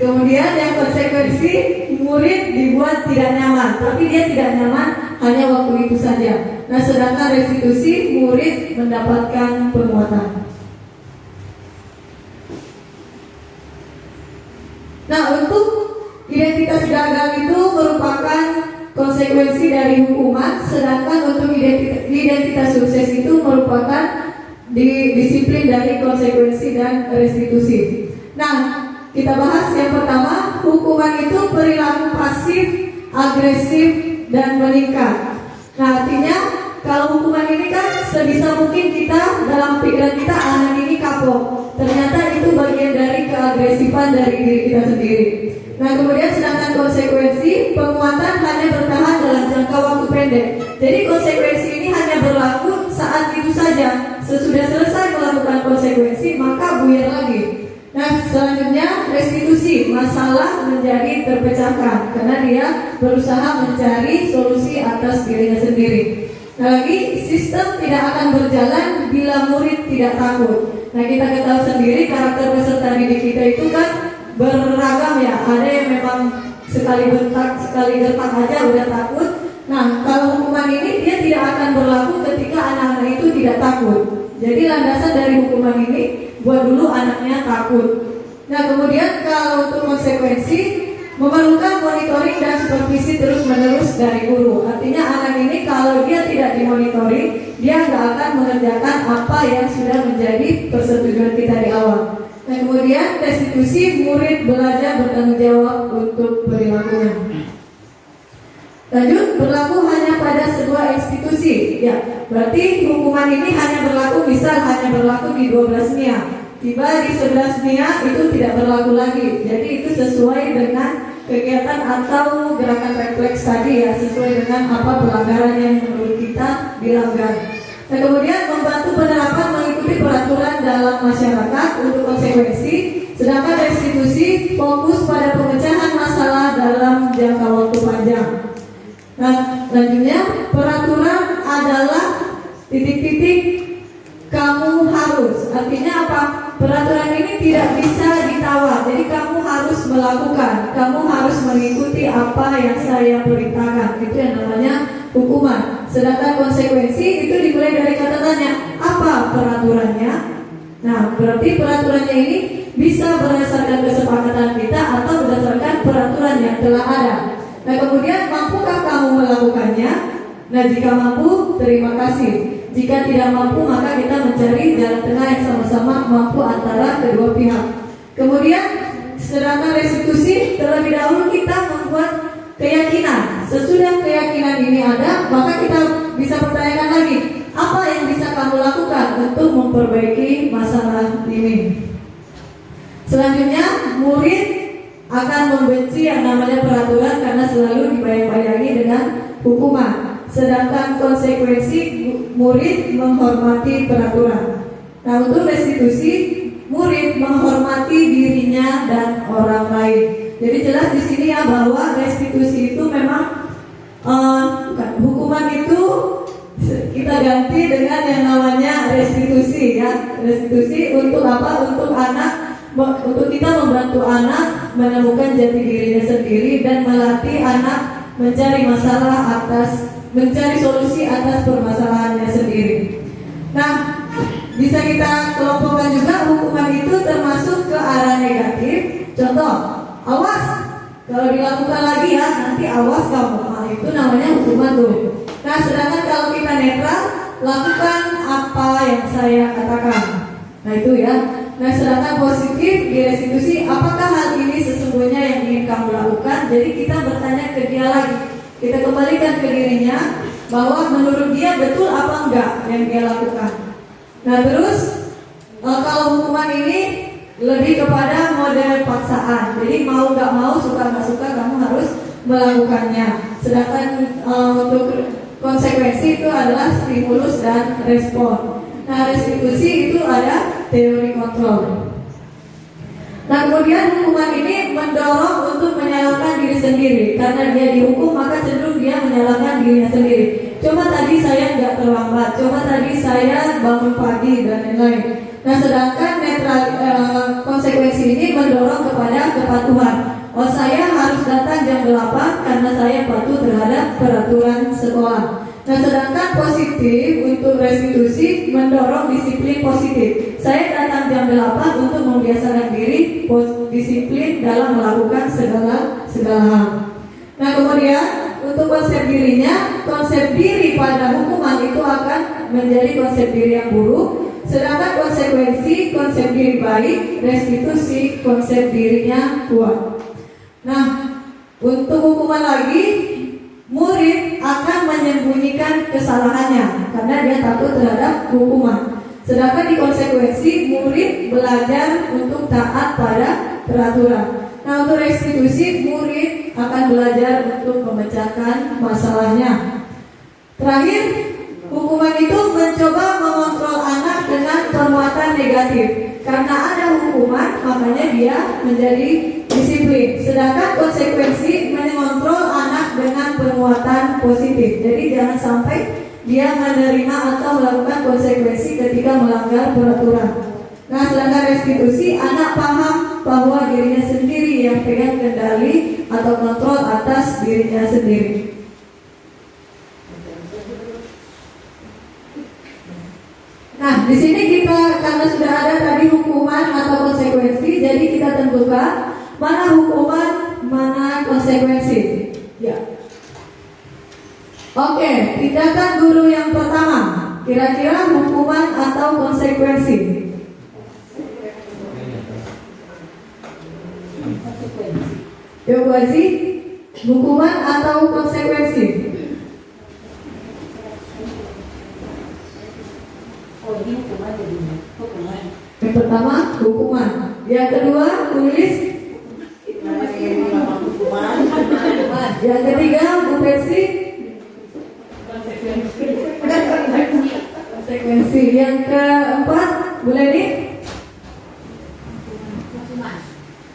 Kemudian yang konsekuensi, murid dibuat tidak nyaman, tapi dia tidak nyaman hanya waktu itu saja. Nah, sedangkan restitusi, murid mendapatkan penguatan. identitas gagal itu merupakan konsekuensi dari hukuman, sedangkan untuk identitas sukses itu merupakan disiplin dari konsekuensi dan restitusi. Nah, kita bahas yang pertama, hukuman itu perilaku pasif, agresif, dan meningkat. Nah, artinya kalau hukuman ini kan sebisa mungkin kita dalam pikiran kita anak ini kapok. Ternyata itu bagian dari keagresifan dari diri kita sendiri. Nah, kemudian sedangkan konsekuensi penguatan hanya bertahan dalam jangka waktu pendek. Jadi konsekuensi ini hanya berlaku saat itu saja. Sesudah selesai melakukan konsekuensi maka buyar lagi. Nah, selanjutnya restitusi, masalah menjadi terpecahkan karena dia berusaha mencari solusi atas dirinya sendiri. Nah, lagi sistem tidak akan berjalan bila murid tidak takut. Nah, kita ketahui sendiri karakter peserta didik kita itu kan beragam ya. Ada yang memang sekali bentak, sekali gertak aja udah takut. Nah, kalau hukuman ini dia tidak akan berlaku ketika anak-anak itu tidak takut. Jadi landasan dari hukuman ini buat dulu anaknya takut. Nah, kemudian kalau untuk konsekuensi memerlukan monitoring dan supervisi terus-menerus dari guru. Artinya anak ini kalau dia tidak dimonitoring, dia nggak akan mengerjakan apa yang sudah menjadi persetujuan kita di awal. Nah, kemudian restitusi, murid belajar bertanggung jawab untuk perilakunya. Lanjut, berlaku hanya pada sebuah institusi. Ya, berarti hukuman ini hanya berlaku, misal hanya berlaku di 12 MIA. Tiba di 11 MIA itu tidak berlaku lagi. Jadi itu sesuai dengan kegiatan atau gerakan refleks tadi ya, sesuai dengan apa pelanggaran yang menurut kita dilanggar. Nah, kemudian membantu penerapan mengikuti peraturan dalam masyarakat untuk konsekuensi, sedangkan restitusi fokus pada pemecahan masalah dalam jangka waktu panjang. Nah, selanjutnya peraturan adalah titik-titik kamu harus. Artinya apa? Peraturan ini tidak bisa ditawar. Jadi kamu harus melakukan, kamu harus mengikuti apa yang saya perintahkan. Itu yang namanya hukuman. Sedangkan konsekuensi itu dimulai dari kata tanya, apa peraturannya? Nah, berarti peraturannya ini bisa berdasarkan kesepakatan kita atau berdasarkan peraturan yang telah ada. Nah, kemudian mampukah kamu melakukannya? Nah, jika mampu, terima kasih. Jika tidak mampu, maka kita mencari jalan tengah yang sama-sama mampu antara kedua pihak. Kemudian, sedangkan restitusi, terlebih dahulu kita membuat keyakinan. Sesudah keyakinan ini ada, maka kita bisa pertanyakan lagi, apa yang bisa kamu lakukan untuk memperbaiki masalah ini? Selanjutnya, murid akan membenci yang namanya peraturan karena selalu dibayang-bayangi dengan hukuman. Sedangkan konsekuensi, murid menghormati peraturan. Nah, untuk restitusi, murid menghormati dirinya dan orang lain. Jadi jelas di sini ya bahwa restitusi itu memang hukuman itu kita ganti dengan yang namanya restitusi ya. Restitusi untuk apa? Untuk anak, untuk kita membantu anak menemukan jati dirinya sendiri dan melatih anak mencari mencari solusi atas permasalahannya sendiri. Nah, bisa kita kelompokkan juga hukuman itu termasuk ke arah negatif. Contoh, awas kalau dilakukan lagi ya, nanti awas kamu. Nah, itu namanya hukuman tuh. Nah, sedangkan kalau kita netral, lakukan apa yang saya katakan. Nah, itu ya. Nah, sedangkan positif di restitusi, apakah hal ini sesungguhnya yang ingin kamu lakukan? Jadi kita bertanya ke dia lagi. Kita kembalikan ke dirinya bahwa menurut dia betul apa enggak yang dia lakukan. Nah, terus kalau hukuman ini lebih kepada model paksaan. Jadi mau nggak mau, suka nggak suka, kamu harus melakukannya. Sedangkan untuk konsekuensi itu adalah stimulus dan respon. Nah, restitusi itu ada teori kontrol. Nah, kemudian hukuman ini mendorong untuk menyalahkan diri sendiri. Karena dia dihukum, maka cenderung dia menyalahkan dirinya sendiri. Coba tadi saya nggak terlambat, coba tadi saya bangun pagi dan lain-lain. Nah, sedangkan konsekuensi ini mendorong kepada kepatuhan. Oh, saya harus datang jam 8 karena saya patuh terhadap peraturan sekolah. Nah, sedangkan positif untuk restitusi mendorong disiplin positif. saya datang jam 8 untuk membiasakan diri disiplin dalam melakukan segala hal. Nah kemudian untuk konsep dirinya, konsep diri pada hukuman itu akan menjadi konsep diri yang buruk. Sedangkan konsekuensi, konsep diri baik, restitusi, konsep dirinya kuat. Nah, untuk hukuman lagi, murid akan menyembunyikan kesalahannya karena dia takut terhadap hukuman. Sedangkan di konsekuensi, murid belajar untuk taat pada peraturan. Nah, untuk restitusi, murid akan belajar untuk memecahkan masalahnya. Terakhir, hukuman itu mencoba mengontrol anak dengan perbuatan negatif. Karena ada hukuman, makanya dia menjadi disiplin. Sedangkan konsekuensi mengontrol anak dengan perbuatan positif. Jadi jangan sampai dia menerima atau melakukan konsekuensi ketika melanggar peraturan. Nah, sedangkan restitusi, anak paham bahwa dirinya sendiri yang pegang kendali atau kontrol atas dirinya sendiri. Nah, di sini kita karena sudah ada tadi hukuman atau konsekuensi, jadi kita tentukan mana hukuman, mana konsekuensi. Ya. Oke, tindakan guru yang pertama, kira-kira hukuman atau konsekuensi? Jawab Wazi, hukuman atau konsekuensi? Yang pertama hukuman, yang kedua tulis, yang ketiga Bu Persi, konsekuensi, yang keempat Bu Leni.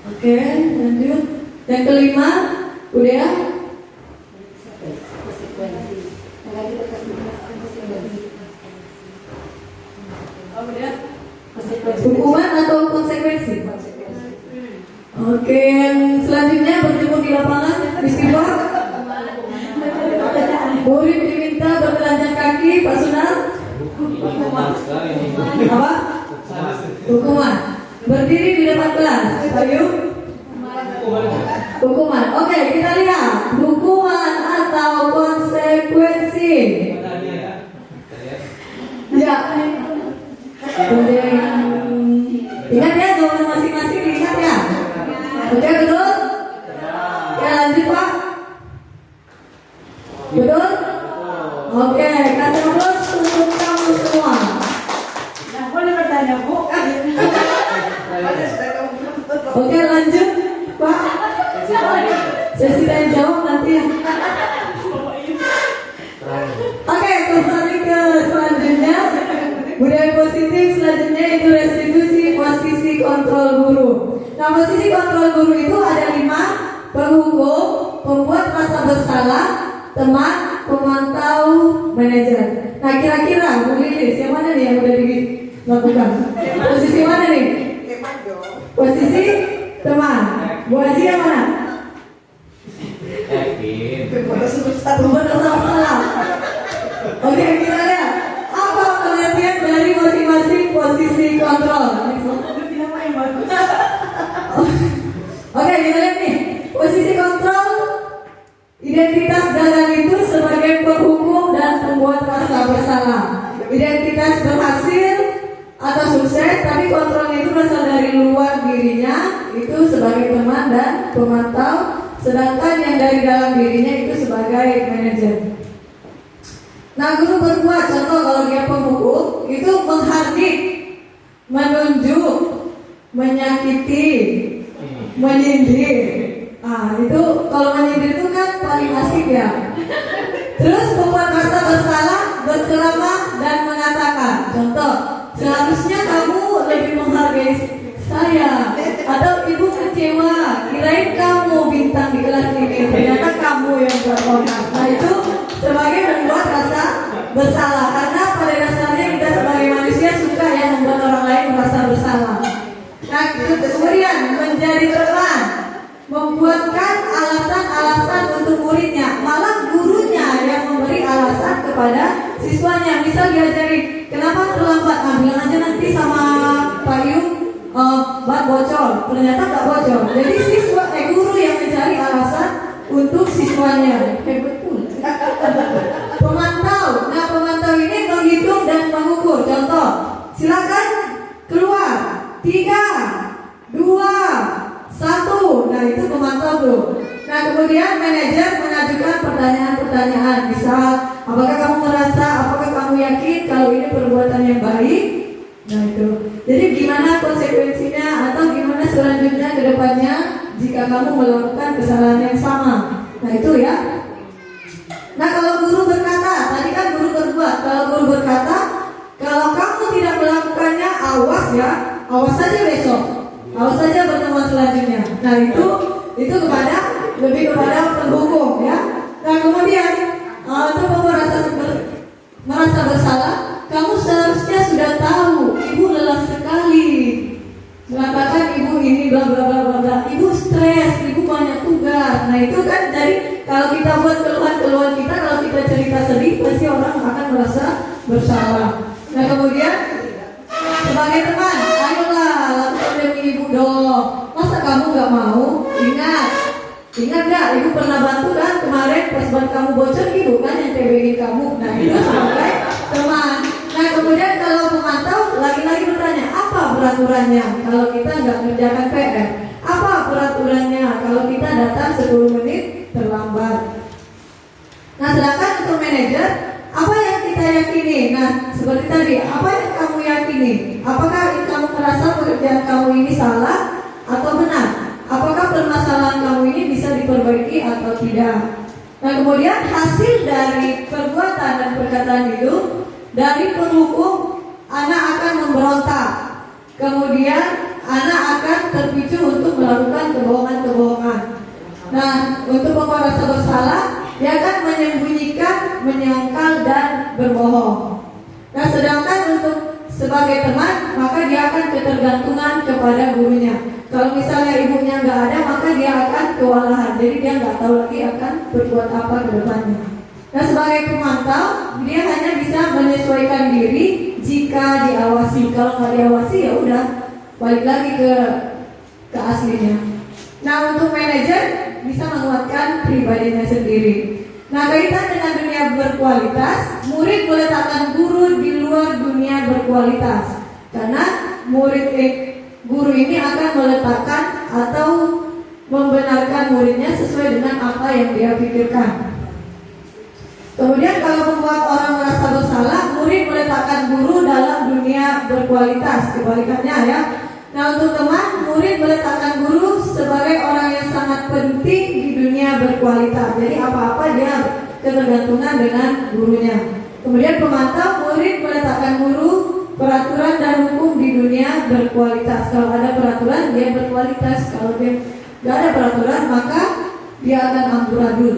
Oke, lanjut. Yang kelima Bu Dea. Hukuman atau konsekuensi? Oke, yang selanjutnya berjemur di lapangan istighfar. Murid diminta bertelanjang kaki, Pak Sunal. Apa? Hukuman. Berdiri di depan kelas, ayo. Hukuman. Oke, kita lihat hukuman atau konsekuensi. Ya. Ingat ya jawaban masing-masing, diingat ya. Oke, betul? Ya, lanjut Pak. Betul? Oke, kasih aplaus untuk kamu semua. Nah, boleh bertanya Bu? Oke, lanjut Pak. Sesi tanya jawab nanti ya. Oke, kembali ke selanjutnya. Budaya positif selanjutnya itu restitusi posisi kontrol guru. Nah, posisi kontrol guru itu ada 5: penghukum, pembuat rasa bersalah, teman, pemantau, manajer. Nah, kira-kira Bu Lilis yang mana nih yang udah dilakukan? Posisi mana nih? Posisi teman. Bu Aji yang mana? Pembuat rasa bersalah. Oke, kita lihat apa pengertian dari masing-masing posisi kontrol. Oke, kita lihat nih. Posisi kontrol, identitas dalang itu sebagai penghukum dan pembuat rasa bersalah. Identitas berhasil atau sukses, tapi kontrolnya itu berasal dari luar dirinya, itu sebagai teman dan pemantau. Sedangkan yang dari dalam dirinya itu sebagai manajer. Nah, guru berbuat, contoh kalau dia penghukum, itu menghardik, menunjuk, menyakiti, menyindir. Ah, itu kalau menyindir itu kan paling asik ya. Terus membuat rasa bersalah, berceramah dan mengatakan, contoh, seharusnya kamu lebih menghargai saya, atau ibu kecewa, kirain kamu bintang di kelas ini, ternyata kamu yang berkorban. Nah, itu sebagai membuat rasa bersalah, karena pada dasarnya kita sebagai manusia suka yang membuat orang lain merasa bersalah. Nah, kemudian menjadi teman, membuatkan alasan-alasan untuk muridnya, malah gurunya yang memberi alasan kepada siswanya. Misal diajari, kenapa terlambat? Nah, bilang aja nanti sama Jadi guru yang mencari alasan untuk siswanya. Hebat pula. Pemantau. Nah, pemantau ini menghitung dan mengukur. Contoh, silakan keluar. 3, 2, 1. Nah, itu pemantau tuh. Nah, kemudian manajer mengajukan pertanyaan-pertanyaan. Misal, apakah kamu merasa, apakah kamu yakin kalau ini perbuatan yang baik? Nah, itu. Jadi gimana konsekuensinya atau gimana selanjutnya ke depannya jika kamu melakukan kesalahan yang sama. Nah, itu ya. Nah, kalau guru berkata, tadi kan guru berbuat. Kalau guru berkata, kalau kamu tidak melakukannya, awas ya. Awas saja besok. Awas saja pertemuan selanjutnya. Nah, itu lebih kepada penghukum ya. Nah, kemudian untuk merasa bersalah, kamu seharusnya sudah tahu ibu lelah sekali, mengatakan ibu ini bla bla bla bla bla, ibu stres, ibu banyak tugas. Nah, itu kan dari kalau kita buat keluhan kita, kalau kita cerita sedih, pasti orang akan merasa bersalah. Nah, kemudian sebagai teman, ayolah lakukan demi ibu dong. Masa kamu nggak mau? Ingat gak, ibu pernah bantu kan kemarin pas ban kamu bocor, ibu kan yang TBG kamu. Nah, itu sebagai teman. Nah, kemudian kalau pemantau lagi-lagi bertanya, apa peraturannya kalau kita nggak kerjakan PR? Apa peraturannya kalau kita datang 10 menit terlambat? Nah, sedangkan untuk manajer, apa yang kita yakini? Nah, seperti tadi, apa yang kamu yakini? Apakah kamu merasa pekerjaan kamu ini salah atau benar? Apakah permasalahan kamu ini bisa diperbaiki atau tidak? Nah, kemudian hasil dari perbuatan dan perkataan itu, dari penghukum, anak akan memberontak. Kemudian anak akan terpicu untuk melakukan kebohongan-kebohongan. Nah, untuk merasa bersalah, dia akan menyembunyikan, menyangkal, dan berbohong. Nah, sedangkan untuk sebagai teman, maka dia akan ketergantungan kepada gurunya. Kalau misalnya ibunya nggak ada, maka dia akan kewalahan. Jadi dia nggak tahu lagi akan berbuat apa ke depannya. Nah, sebagai pemantau, dia hanya bisa menyesuaikan diri jika diawasi. Kalau nggak diawasi, ya udah balik lagi ke aslinya. Nah, untuk manajer bisa menguatkan pribadinya sendiri. Nah, kaitan dengan dunia berkualitas, murid meletakkan guru di luar dunia berkualitas. Karena guru ini akan meletakkan atau membenarkan muridnya sesuai dengan apa yang dia pikirkan. Kemudian kalau membuat orang merasa bersalah, murid meletakkan guru dalam dunia berkualitas. Kebalikannya ya. Nah, untuk teman, murid meletakkan guru sebagai orang yang sangat penting di dunia berkualitas. Jadi apa-apa dia ketergantungan dengan gurunya. Kemudian pemantau, murid meletakkan guru, peraturan dan hukum di dunia berkualitas. Kalau ada peraturan, dia berkualitas. Kalau dia tidak ada peraturan, maka dia akan amburadul.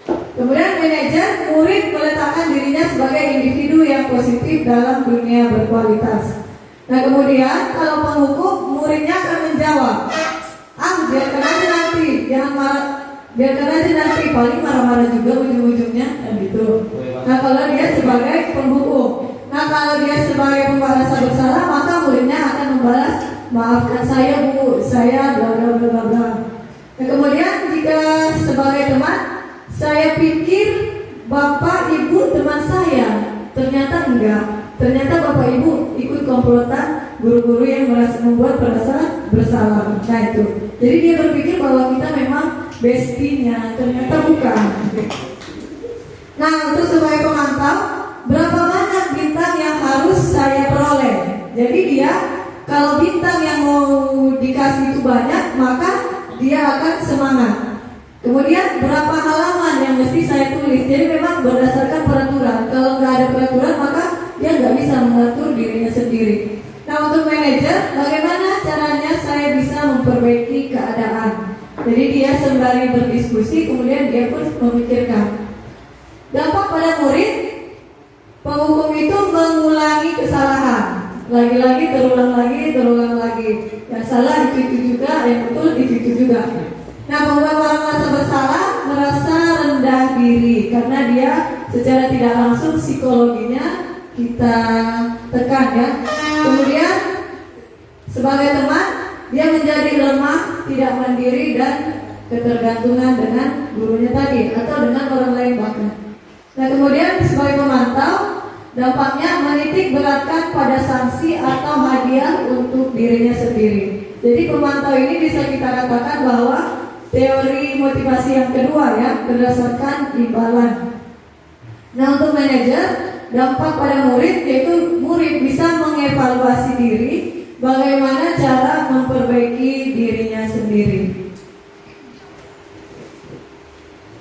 Kemudian manajer, murid meletakkan dirinya sebagai individu yang positif dalam dunia berkualitas. Nah, kemudian kalau penghukum, muridnya akan menjawab, biarkan aja nanti, jangan marah, biarkan aja nanti, paling marah-marah juga ujung-ujungnya, dan gitu. Nah, kalau dia sebagai penghukum. Nah, kalau dia sebagai pembalas bersalah, maka muridnya akan membalas, maafkan saya bu, saya bla bla bla bla bla. Nah, kemudian jika sebagai teman, saya pikir bapak ibu teman saya, ternyata enggak. Ternyata bapak ibu ikut komplotan guru-guru yang membuat merasa bersalah. Nah, itu. Jadi dia berpikir bahwa kita memang bestinya, ternyata bukan. Nah, untuk sebagai pemantau, berapa banyak bintang yang harus saya peroleh? Jadi dia kalau bintang yang mau dikasih itu banyak, maka dia akan semangat. Kemudian berapa halaman yang mesti saya tulis? Jadi memang berdasarkan peraturan. Kalau nggak ada peraturan, maka dia nggak bisa mengatur dirinya sendiri. Nah, untuk manajer, bagaimana caranya saya bisa memperbaiki keadaan? Jadi dia sembari berdiskusi, kemudian dia pun memikirkan. Dampak pada murid, penghukum itu mengulangi kesalahan. Lagi-lagi terulang lagi. Yang salah itu juga, yang betul itu juga. Nah, membuat orang merasa bersalah, merasa rendah diri, karena dia secara tidak langsung psikologinya kita tekan ya. Kemudian sebagai teman, dia menjadi lemah, tidak mandiri dan ketergantungan dengan gurunya tadi atau dengan orang lain bahkan. Nah kemudian sebagai pemantau, dampaknya menitik beratkan pada sanksi atau hadiah untuk dirinya sendiri. Jadi pemantau ini bisa kita katakan bahwa teori motivasi yang kedua ya, berdasarkan imbalan. Nah untuk manajer, dampak pada murid yaitu murid bisa mengevaluasi diri, bagaimana cara memperbaiki dirinya sendiri.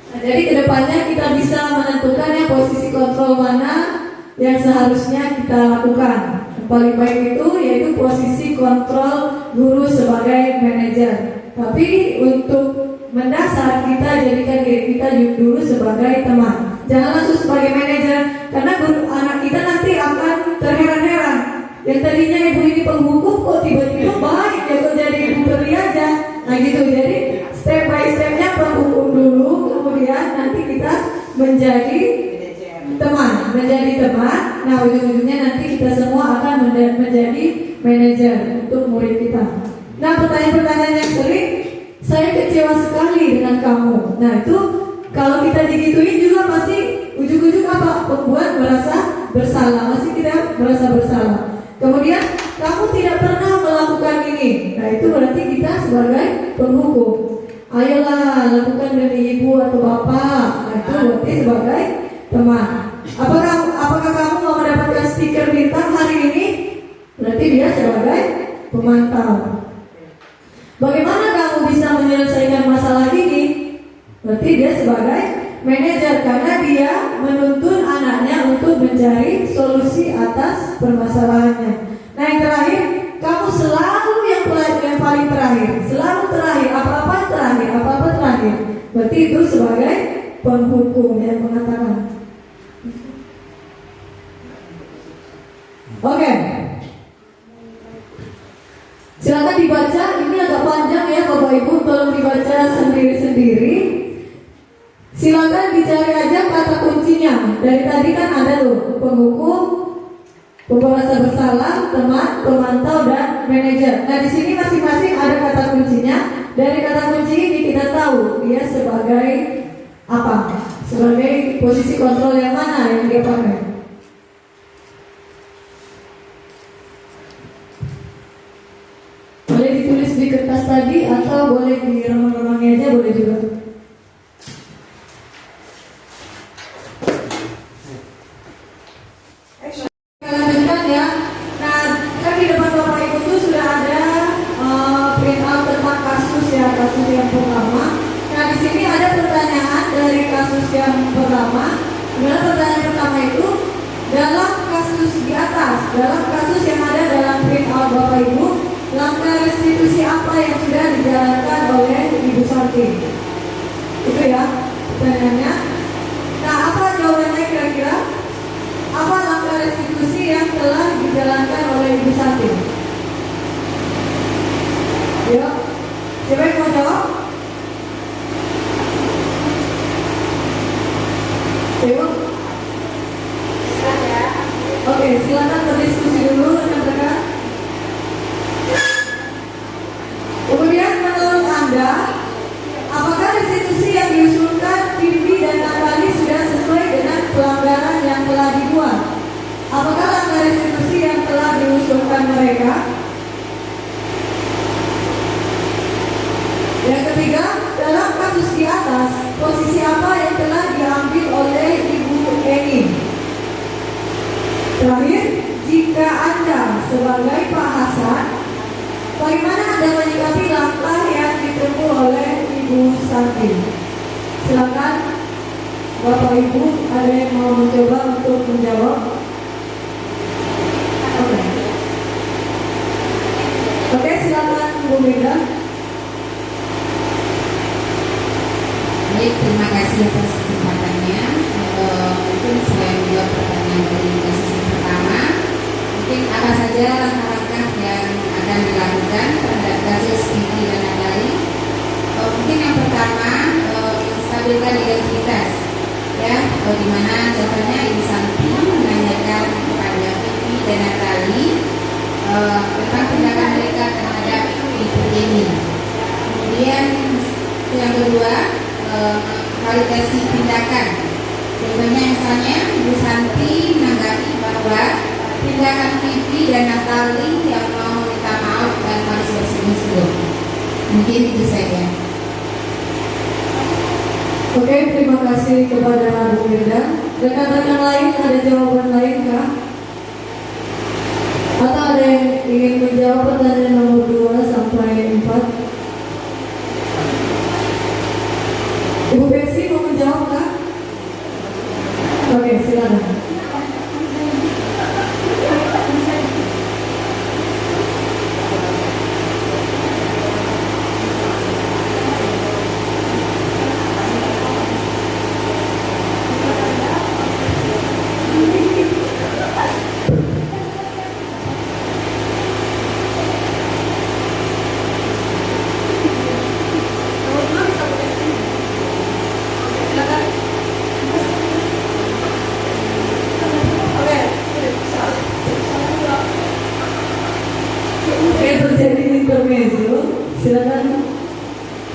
Nah, jadi kedepannya kita bisa menentukan ya posisi kontrol mana yang seharusnya kita lakukan. Yang paling baik itu yaitu posisi kontrol guru sebagai manajer. Tapi untuk mendasar kita jadikan diri kita dulu sebagai teman. Jangan langsung sebagai manajer, karena guru anak kita nanti akan terheran-heran. Yang tadinya ibu ini penghukum kok tiba-tiba baik ya, kok jadi ibu beri aja. Nah gitu, jadi step by stepnya penghukum dulu, kemudian nanti kita menjadi teman. Nah ujung-ujungnya nanti kita semua akan menjadi manajer untuk murid kita. Nah pertanyaan-pertanyaan yang sering, saya kecewa sekali dengan kamu. Nah itu kalau kita digituin juga pasti ujung-ujung apa? Membuat merasa bersalah. Masih kita merasa bersalah. Kemudian kamu tidak pernah melakukan ini. Nah itu berarti kita sebagai penghukum. Ayolah lakukan demi ibu atau bapak. Nah itu berarti sebagai teman. Apakah kamu mau mendapatkan stiker bintang hari ini? Berarti dia sebagai pemantau. Bagaimana kamu bisa menyelesaikan masalah ini? Berarti dia sebagai manajer, karena dia menuntun anaknya untuk mencari solusi atas permasalahannya. Nah yang terakhir, kamu selalu yang paling terakhir, selalu terakhir, apa-apa terakhir. Berarti itu sebagai penghukum yang mengatakan. Oke. Silakan dibaca, ini agak panjang ya Bapak Ibu, tolong dibaca sendiri-sendiri. Silakan dicari aja kata kuncinya. Dari tadi kan ada loh, penghukum, pemberasa bersalah, teman, pemantau, dan manajer. Nah di sini masing-masing ada kata kuncinya. Dari kata kunci ini kita tahu dia sebagai apa? Sebagai posisi kontrol yang mana yang dia pakai. Boleh ditulis di kertas tadi atau boleh di remang-remangnya aja, boleh juga. Lanjutkan ya. Nah, kan di depan Bapak Ibu itu sudah ada print out tentang kasus yang pertama. Nah, di sini ada pertanyaan dari kasus yang pertama. Dimana pertanyaan pertama itu dalam kasus di atas, dalam kasus yang ada dalam print out Bapak Ibu, langkah restitusi apa yang sudah dijalankan oleh Ibu Santi? Itu ya pertanyaannya. Nah, apa jawabannya kira-kira? Apa langkah restitusi yang telah dijalankan oleh Ibu Santi? Yuk, siapa yang mau jawab? Yuk. Oke, silakan berdiskusi dulu rekan-rekan. Kemudian menurut Anda, apakah restitusi yang diusulkan Firby dan Natali sudah sesuai dengan pelanggaran yang telah dibuat? Apakah langkah restitusi yang telah diusulkan mereka? Yang ketiga, dalam kasus di atas, posisi apa yang telah diambil oleh Ibu Eni? Terakhir, jika Anda sebagai Pak Hasan, bagaimana Anda menyikapi langkah yang ditempuh oleh Ibu Santi? Silakan Bapak Ibu, ada yang mau mencoba untuk menjawab? Oke, silakan Bu Mega. Baik, terima kasih atas kesempatannya. Mungkin saya menjawab pertanyaan dari kasus yang pertama. Mungkin apa saja langkah-langkah yang akan dilakukan terhadap kasus Firby dan Natali? Mungkin yang pertama, menstabilkan identitas, ya, di mana contohnya Ibu Santi menanyakan kepada Firby dan Natali tentang tindakan mereka terhadap Ibu Eni. Kemudian yang kedua, validasi tindakan. Contohnya misalnya Ibu Santi menanggapi bahwa tindakan Vivi dan Natali yang mau minta maaf dan harus bersungguh-sungguh. Mungkin itu saja. Oke, terima kasih kepada Bu Mirda. Rekan-rekan lain ada jawaban lain kah? Atau ada yang ingin menjawab pertanyaan nomor 2 sampai 4? Ibu Besi mau menjawab kah? Oke, silakan. Oke, terjadi intermezzo. Silakan.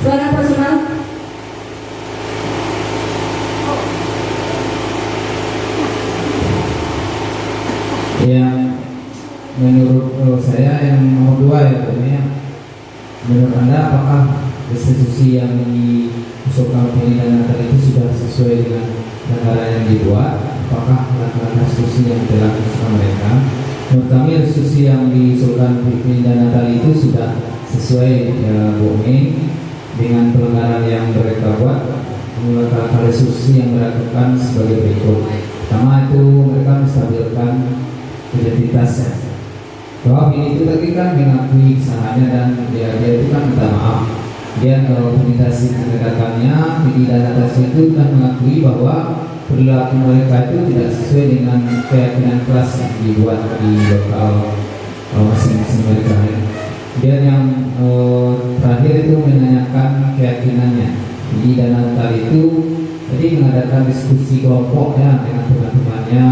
Suara personal. Yang menurut saya yang nomor 2 ya, tentunya menurut Anda apakah restitusi yang diusulkan pengadilan Natal itu sudah sesuai dengan negara yang dibuat? Apakah langkah restitusi yang dilakukan mereka? Menurut kami restitusi yang diusulkan pengadilan Natal itu sudah sesuai ya, Bu Mei, dengan pelanggaran yang mereka buat. Langkah restitusi yang dilakukan sebagai berikut. Pertama itu mereka menstabilkan identitasnya. Bahwa ini itu tadi kan mengakui kesalahannya dan dia itu kan minta maaf. Dia kalau identitas tindakannya di atas itu kan mengakui bahwa perilaku mereka itu tidak sesuai dengan keyakinan kelas yang dibuat di lokal masing-masing mereka. Dia yang terakhir itu menanyakan keyakinannya. Jadi dana tadi itu jadi mengadakan diskusi kelompok ya dengan teman-temannya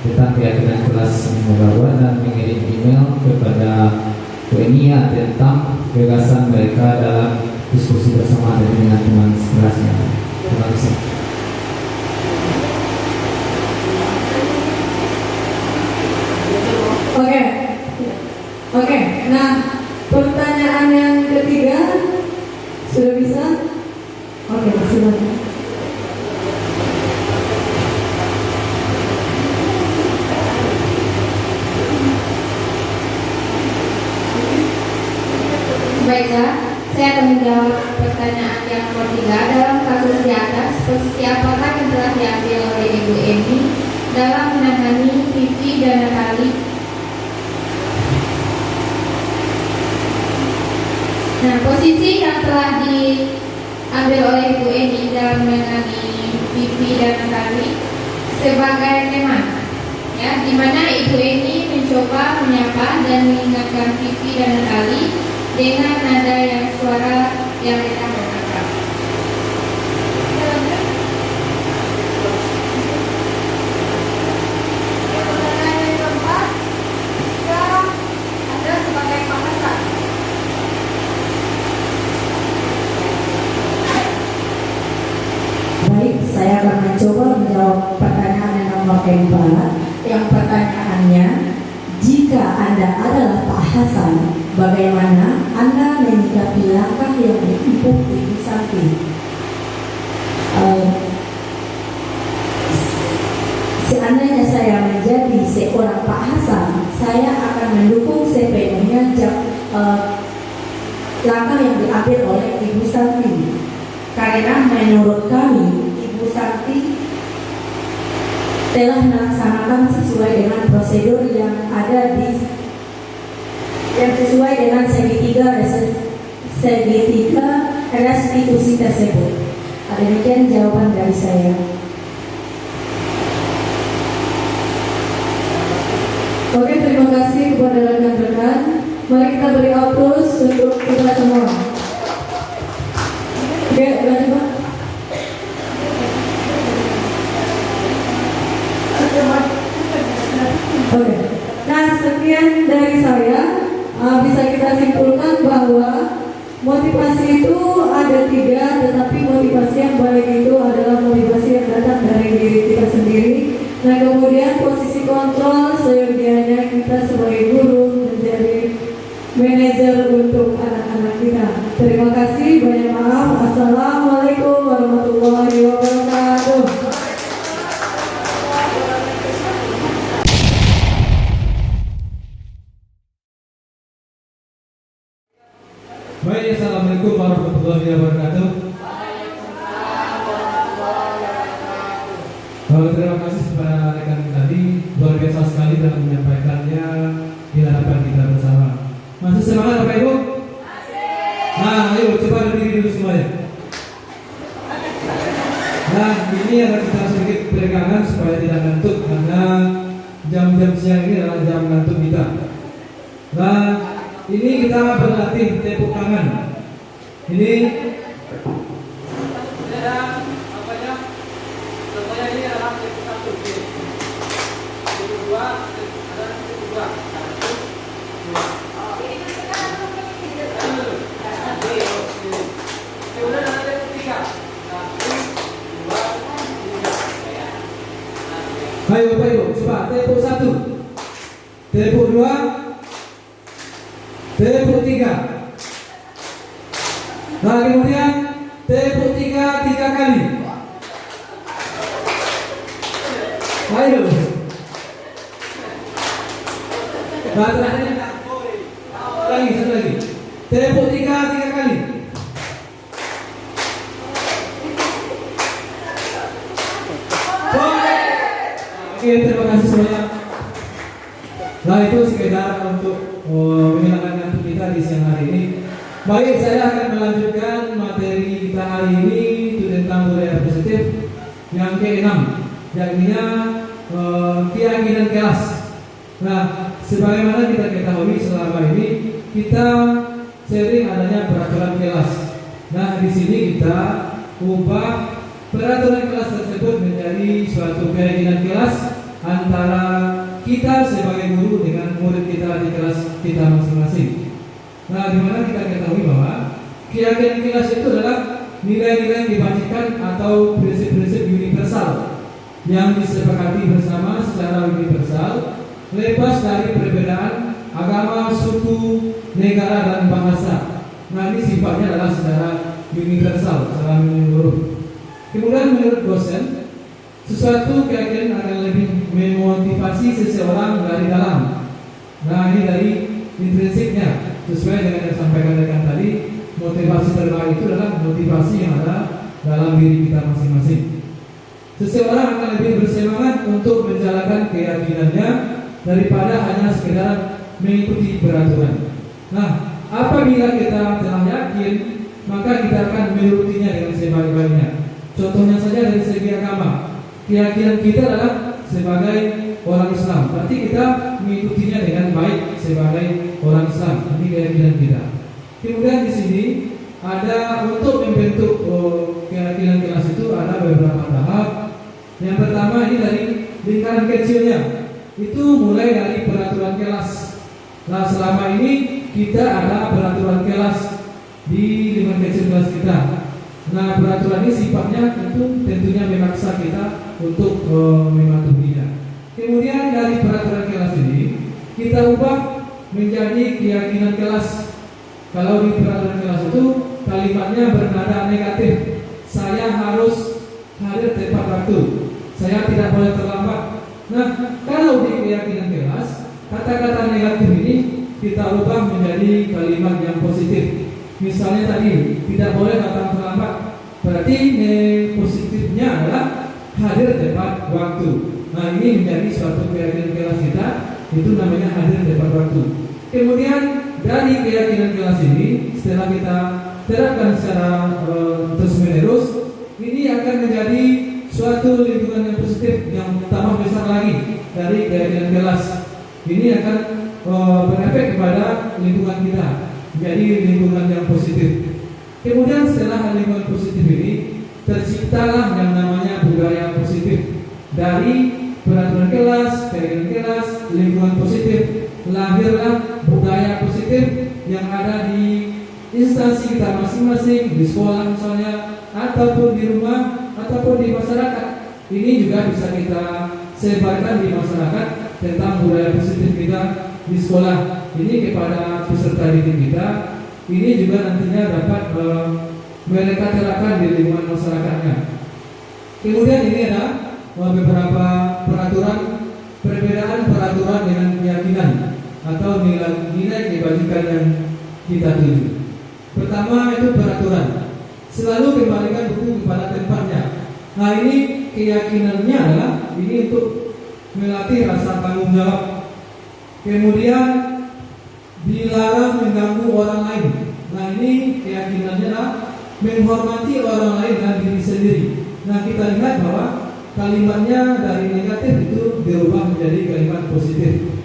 tentang keyakinan kelas Mogawa dan mengirim email kepada WNIA tentang gagasan mereka dalam diskusi bersama dengan teman kelasnya. Terima kasih. Oke. Nah, pertanyaan yang ketiga sudah bisa? Oke, silakan. Baiklah, saya akan menjawab pertanyaan yang nomor 3. Dalam kasus di atas, posisi apakah yang telah diambil oleh Ibu Eni dalam menangani Vivi dan Natali? Nah, posisi yang telah diambil oleh Ibu Eni dalam menangani Vivi dan Natali sebagai teman, ya, di mana Ibu Eni mencoba menyapa dan mengingatkan Vivi dan Natali dengan nada yang suara yang tidak berkata. Pertanyaan yang keempat, jika Anda sebagai pahlawan. Baik, saya akan mencoba menjawab pertanyaan yang nomor 4. Yang pertanyaannya, jika Anda adalah Pak Hasan, bagaimana Anda menyikapi langkah yang ditempuh Ibu Santi? Seandainya saya menjadi seorang Pak Hasan, saya akan mendukung sepenuhnya langkah yang diambil oleh Ibu Santi. Karena menurut kami, Ibu Santi telah melaksanakan sesuai dengan prosedur yang ada yang sesuai dengan segitiga restitusi tersebut. Demikian jawaban dari saya. Oke, terima kasih kepada rekan-rekan. Mari kita beri aplaus untuk kita semua. Oke, lanjut Pak. Oke. Nah, sekian dari saya. bisa kita simpulkan bahwa motivasi itu ada 3, tetapi motivasi yang baik itu adalah motivasi yang datang dari diri kita sendiri. Nah, kemudian posisi kontrol seyogianya kita sebagai guru menjadi manajer untuk anak-anak kita. Terima kasih, banyak maaf. Assalamualaikum warahmatullahi wabarakatuh. Baik, assalamualaikum warahmatullahi wabarakatuh. Terima kasih kepada rekan tadi, luar biasa sekali dalam menyampaikannya di hadapan kita bersama. Masih semangat Bapak Ibu? Nah, ayo coba berdiri dulu semuanya. Nah, ini akan kita sedikit peregangan supaya tidak ngantuk karena jam-jam siang ini adalah jam ngantuk kita. Nah, ini kita berlatih tepuk tangan. Ini ini adalah tepuk 1, tepuk 2, ada tepuk 2. Kemudian ada tepuk 3. 1, 2, 3. Ayo Bapak Ibu, coba tepuk 1, tepuk 2, tepuk 3. Nah, kemudian tepuk 3 kali. Ayo. Nah, terakhir lagi, satu lagi. Tepuk 3 kali. Oke, terima kasih semuanya. Nah, itu sekedar untuk menghilangkan ngantuk kita di siang hari ini. Baik, saya akan melanjutkan materi kita hari ini itu tentang budaya positif yang ke-6, yakni keyakinan kelas. Nah, sebagaimana kita ketahui selama ini kita sering adanya peraturan kelas. Nah, di sini kita ubah peraturan kelas tersebut menjadi suatu keyakinan kelas antara kita sebagai guru dengan murid kita di kelas kita masing-masing. Nah, dimana kita ketahui bahwa keyakinan kelas itu adalah nilai-nilai yang dibagikan atau prinsip-prinsip universal yang disepakati bersama secara universal, lepas dari perbedaan agama, suku, negara, dan bahasa. Nah, ini sifatnya adalah secara universal, secara menyeluruh. Kemudian menurut dosen, sesuatu keyakinan akan lebih memotivasi seseorang dari dalam. Nah, ini dari intrinsiknya, sesuai dengan yang disampaikan rekan tadi. Motivasi terbaik itu adalah motivasi yang ada dalam diri kita masing-masing. Seseorang akan lebih bersemangat untuk menjalankan keyakinannya daripada hanya sekedar mengikuti peraturan. Nah, apabila kita telah yakin, maka kita akan menurutinya dengan sebaik-baiknya. Contohnya saja dari segi agama, keyakinan kita adalah sebagai orang Islam, berarti kita mengikutinya dengan baik sebagai orang Islam. Ini keyakinan kita. Kemudian di sini ada untuk membentuk keyakinan kelas itu ada beberapa tahap. Yang pertama ini dari lingkaran kecilnya, itu mulai dari peraturan kelas. Nah, selama ini kita ada peraturan kelas di lingkaran kecil kelas kita. Nah, peraturan ini sifatnya tentunya memaksa kita untuk mematuhinya. Kemudian dari peraturan kelas ini kita ubah menjadi keyakinan kelas. Kalau di peraturan kelas itu kalimatnya bernada negatif. Saya harus hadir tepat waktu. Saya tidak boleh terlambat. Nah, kalau di keyakinan kelas, kata-kata negatif ini kita ubah menjadi kalimat yang positif. Misalnya tadi tidak boleh datang terlambat. Berarti positifnya adalah hadir tepat waktu. Nah, ini menjadi suatu keyakinan kelas kita, itu namanya hadir tepat waktu. Kemudian dari keyakinan kelas ini, setelah kita terapkan secara terus-menerus, ini akan menjadi suatu lingkungan yang positif yang tambah besar lagi dari keyakinan kelas. Ini akan berefek kepada lingkungan kita, menjadi lingkungan yang positif. Kemudian setelah lingkungan positif ini, terciptalah yang namanya budaya positif. Dari peraturan kelas, keyakinan kelas, lingkungan positif, lahirlah budaya positif kita masing-masing di sekolah misalnya, ataupun di rumah, ataupun di masyarakat. Ini juga bisa kita sebarkan di masyarakat tentang budaya positif kita di sekolah. Ini kepada peserta didik kita. Ini juga nantinya dapat mereka terapkan di lingkungan masyarakatnya. Kemudian ini ada beberapa peraturan, perbedaan peraturan dengan keyakinan atau nilai kebajikan yang kita tuju. Pertama itu peraturan. Selalu kembalikan buku kepada tempatnya. Nah, ini keyakinannya adalah ini untuk melatih rasa tanggung jawab. Kemudian dilarang mengganggu orang lain. Nah, ini keyakinannya adalah menghormati orang lain dan diri sendiri. Nah, kita lihat bahwa kalimatnya dari negatif itu dirubah menjadi kalimat positif.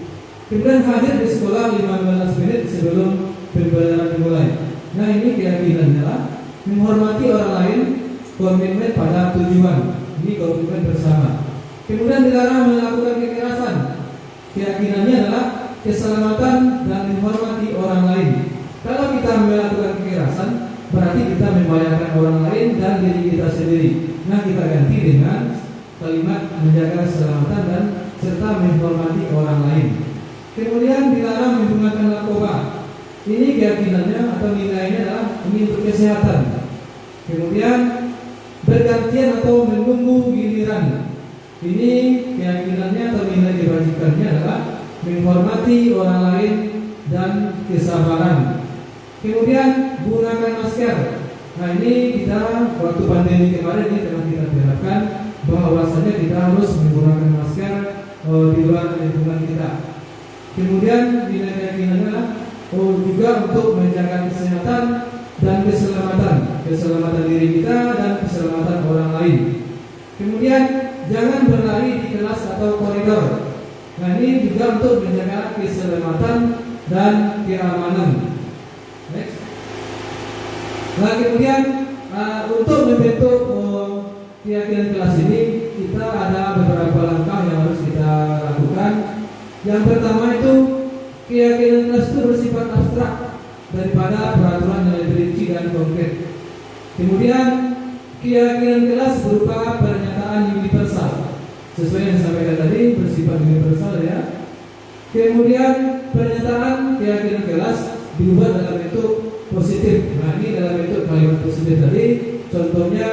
Kemudian hadir di sekolah 15 menit sebelum pembelajaran dimulai. Nah, ini keyakinannya adalah menghormati orang lain, komitmen pada tujuan. Ini komitmen bersama. Kemudian dilarang melakukan kekerasan. Keyakinannya adalah keselamatan dan menghormati orang lain. Kalau kita melakukan kekerasan, berarti kita membahayakan orang lain dan diri kita sendiri. Nah, kita ganti dengan kalimat menjaga keselamatan dan serta menghormati orang lain. Kemudian dilarang menggunakan narkoba. Ini keyakinannya atau nilainya adalah ini untuk kesehatan. Kemudian bergantian atau menunggu giliran. Ini keyakinannya atau nilai kebajikannya adalah menghormati orang lain dan kesabaran. Kemudian gunakan masker. Nah, ini kita waktu pandemi kemarin ini telah kita terapkan bahwasanya kita harus menggunakan masker di luar lingkungan kita. Kemudian nilai keyakinannya juga untuk menjaga kesehatan dan keselamatan diri kita dan keselamatan orang lain. Kemudian jangan berlari di kelas atau koridor. Nah, ini juga untuk menjaga keselamatan dan keamanan. Next. Nah, kemudian untuk membentuk keyakinan kelas ini kita ada beberapa langkah yang harus kita lakukan. Yang pertama itu keyakinan kelas itu bersifat abstrak daripada peraturan yang lebih rinci dan konkret. Kemudian keyakinan kelas berupa pernyataan universal sesuai yang disampaikan tadi, bersifat universal ya. Kemudian pernyataan keyakinan kelas diubah dalam bentuk positif. Nah, ini dalam bentuk kalimat positif tadi. Contohnya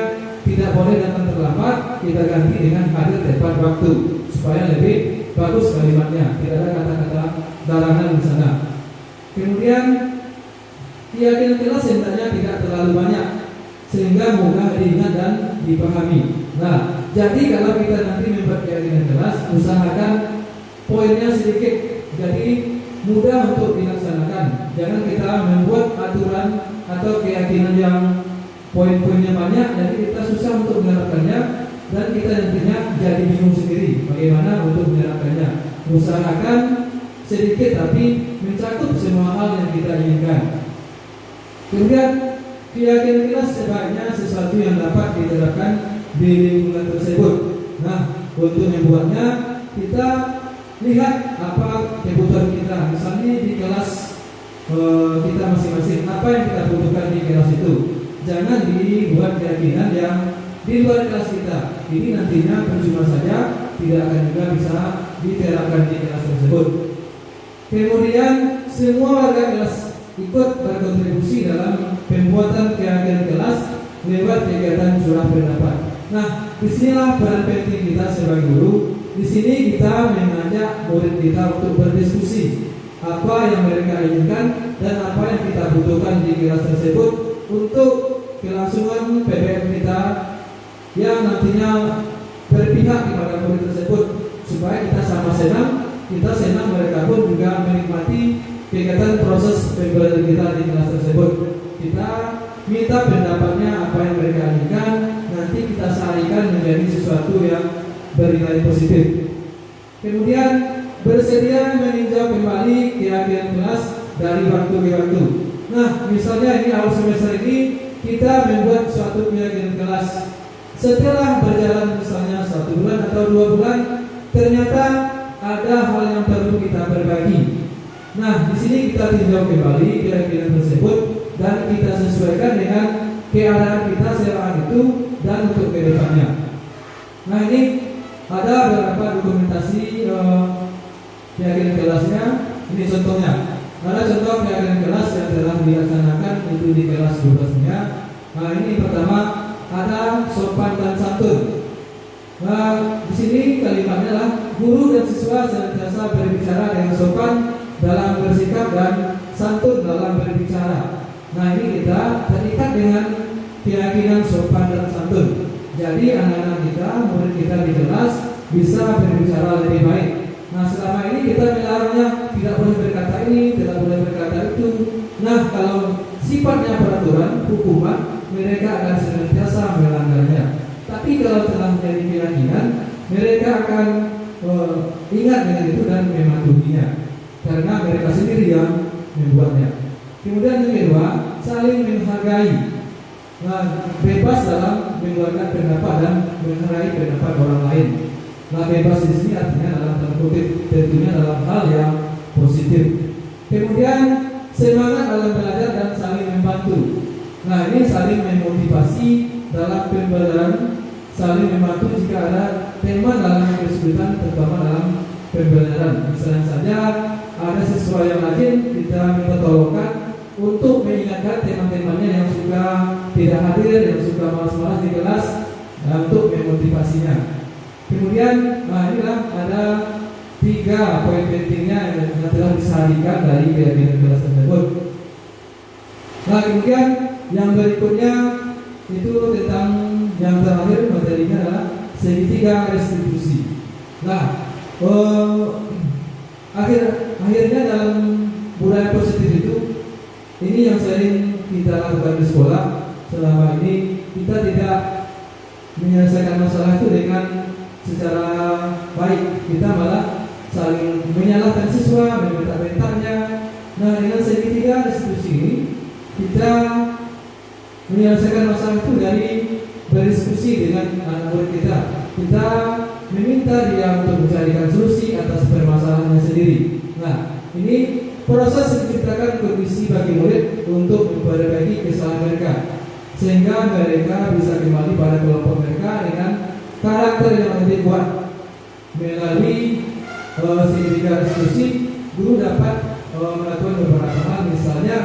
tidak boleh datang terlambat, kita ganti dengan hadir tepat waktu supaya lebih bagus kalimatnya. Tidak ada kata-kata larangan di sana. Kemudian keyakinan kelas hendaknya tidak terlalu banyak sehingga mudah diingat dan dipahami. Nah, jadi kalau kita nanti membuat keyakinan kelas, usahakan poinnya sedikit, jadi mudah untuk dilaksanakan. Jangan kita membuat aturan atau keyakinan yang poin-poinnya banyak, jadi kita susah untuk menerapkannya dan kita nantinya jadi bingung sendiri bagaimana untuk menerapkannya. Usahakan sedikit tapi mencakup semua hal yang kita inginkan. Kemudian keyakinan kelas sebaiknya sesuatu yang dapat diterapkan di lingkungan tersebut. Nah, untuk membuatnya kita lihat apa kebutuhan kita. Misalnya di kelas kita masing-masing, apa yang kita butuhkan di kelas itu. Jangan dibuat keyakinan yang di luar kelas kita. Ini nantinya percuma saja, tidak akan juga bisa diterapkan di kelas tersebut. Kemudian semua warga kelas ikut berkontribusi dalam pembuatan keyakinan kelas lewat kegiatan curah pendapat. Nah, disinilah peran penting kita sebagai guru. Di sini kita mengajak murid kita untuk berdiskusi apa yang mereka inginkan dan apa yang kita butuhkan di kelas tersebut untuk kelangsungan PBM kita yang nantinya berpihak kepada murid tersebut supaya kita sama senang, mereka pun juga menikmati kegiatan proses pembelajaran kita di kelas tersebut. Kita minta pendapatnya apa yang mereka inginkan, nanti kita sarikan menjadi sesuatu yang bernilai positif. Kemudian bersedia meninjau kembali keyakinan kelas dari waktu ke waktu. Nah, misalnya ini awal semester ini kita membuat suatu keyakinan kelas. Setelah berjalan misalnya 1 bulan atau 2 bulan, ternyata ada hal yang perlu kita berbagi. Nah, di sini kita tinjau kembali keyakinan tersebut dan kita sesuaikan dengan keadaan kita sekarang itu dan untuk kedepannya. Nah, ini ada beberapa dokumentasi keyakinan kelasnya. Ini contohnya. Ada contoh keyakinan kelas yang telah dilaksanakan itu di kelas 12-nya. Nah, ini pertama ada sopan dan santun. Nah, di sini kalimatnya adalah guru dan siswa senantiasa berbicara dengan sopan dalam bersikap dan santun dalam berbicara. Nah, ini kita terikat dengan keyakinan sopan dan santun. Jadi anak-anak kita, murid kita di kelas bisa berbicara lebih baik. Nah, selama ini kita melarangnya tidak boleh berkata ini, tidak boleh berkata itu. Nah, kalau sifatnya peraturan, hukuman, mereka akan senantiasa melanggarnya. Tapi kalau telah menjadi keyakinan, mereka akan ingat dengan itu dan mematuhinya, karena mereka sendiri yang membuatnya. Kemudian yang kedua, saling menghargai. Nah, bebas dalam mengeluarkan pendapat dan menghargai pendapat orang lain. Nah, bebas di sini artinya dalam tanda kutip, tentunya dalam hal yang positif. Kemudian semangat dalam belajar dan saling membantu. Nah, ini saling memotivasi dalam pembelajaran, saling membantu jika ada tema dalam kesulitan, terutama dalam pembelajaran. Misalnya saja ada siswa yang rajin, kita minta tolongkan untuk mengingatkan teman-temannya yang suka tidak hadir, yang suka malas-malas di kelas, untuk memotivasinya. Kemudian, nah inilah ada 3 poin pentingnya yang telah disajikan dari keyakinan kelas tersebut. Nah, kemudian yang berikutnya itu tentang yang terakhir materinya adalah segitiga restitusi. Nah, akhirnya dalam budaya positif itu, ini yang sering kita lakukan di sekolah. Selama ini kita tidak menyelesaikan masalah itu dengan secara baik, kita malah saling menyalahkan siswa, membentak-bentaknya. Nah, dengan segitiga restitusi ini kita menyelesaikan masalah itu dari berdiskusi dengan anak murid kita. Kita meminta dia untuk mencarikan solusi atas permasalahannya sendiri. Nah, ini proses menciptakan kondisi bagi murid untuk memperbaiki kesalahan mereka, sehingga mereka bisa kembali pada kelompok mereka dengan karakter yang lebih kuat. Melalui segitiga diskusi, guru dapat melakukan beberapa hal, misalnya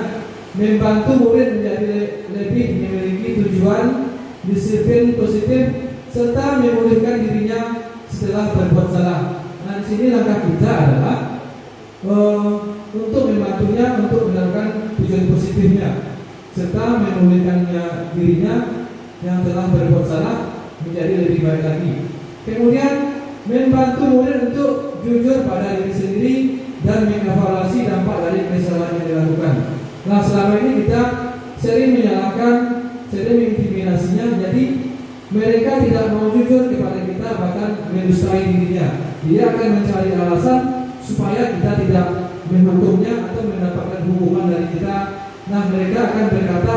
membantu murid menjadi lebih memiliki tujuan, disiplin positif, serta memulihkan dirinya setelah berbuat salah. Nah, di sini langkah kita adalah untuk membantunya untuk menemukan tujuan positifnya, serta memulihkannya dirinya yang telah berbuat salah menjadi lebih baik lagi. Kemudian membantu murid untuk jujur pada diri sendiri dan mengevaluasi dampak dari kesalahan yang dilakukan. Nah, selama ini kita sering menyalahkan, sering mengintimidasinya, jadi mereka tidak mau jujur kepada kita, bahkan mendustai dirinya. Dia akan mencari alasan supaya kita tidak menghukumnya atau mendapatkan hukuman dari kita. Nah, mereka akan berkata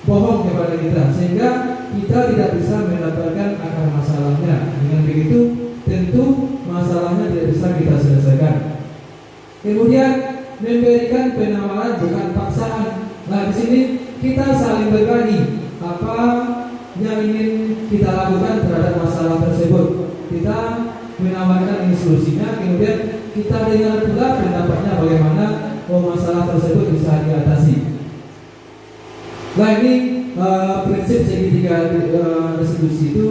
bohong kepada kita, sehingga kita tidak bisa mendapatkan akar masalahnya. Dengan begitu, tentu masalahnya tidak bisa kita selesaikan. Kemudian memberikan penawaran bukan paksaan. Nah, di sini kita saling berbagi apa yang ingin kita lakukan terhadap masalah tersebut. Kita menawarkan ini solusinya, kemudian kita dengar pula pendapatnya bagaimana masalah tersebut bisa diatasi. Nah, ini prinsip segitiga restitusi itu,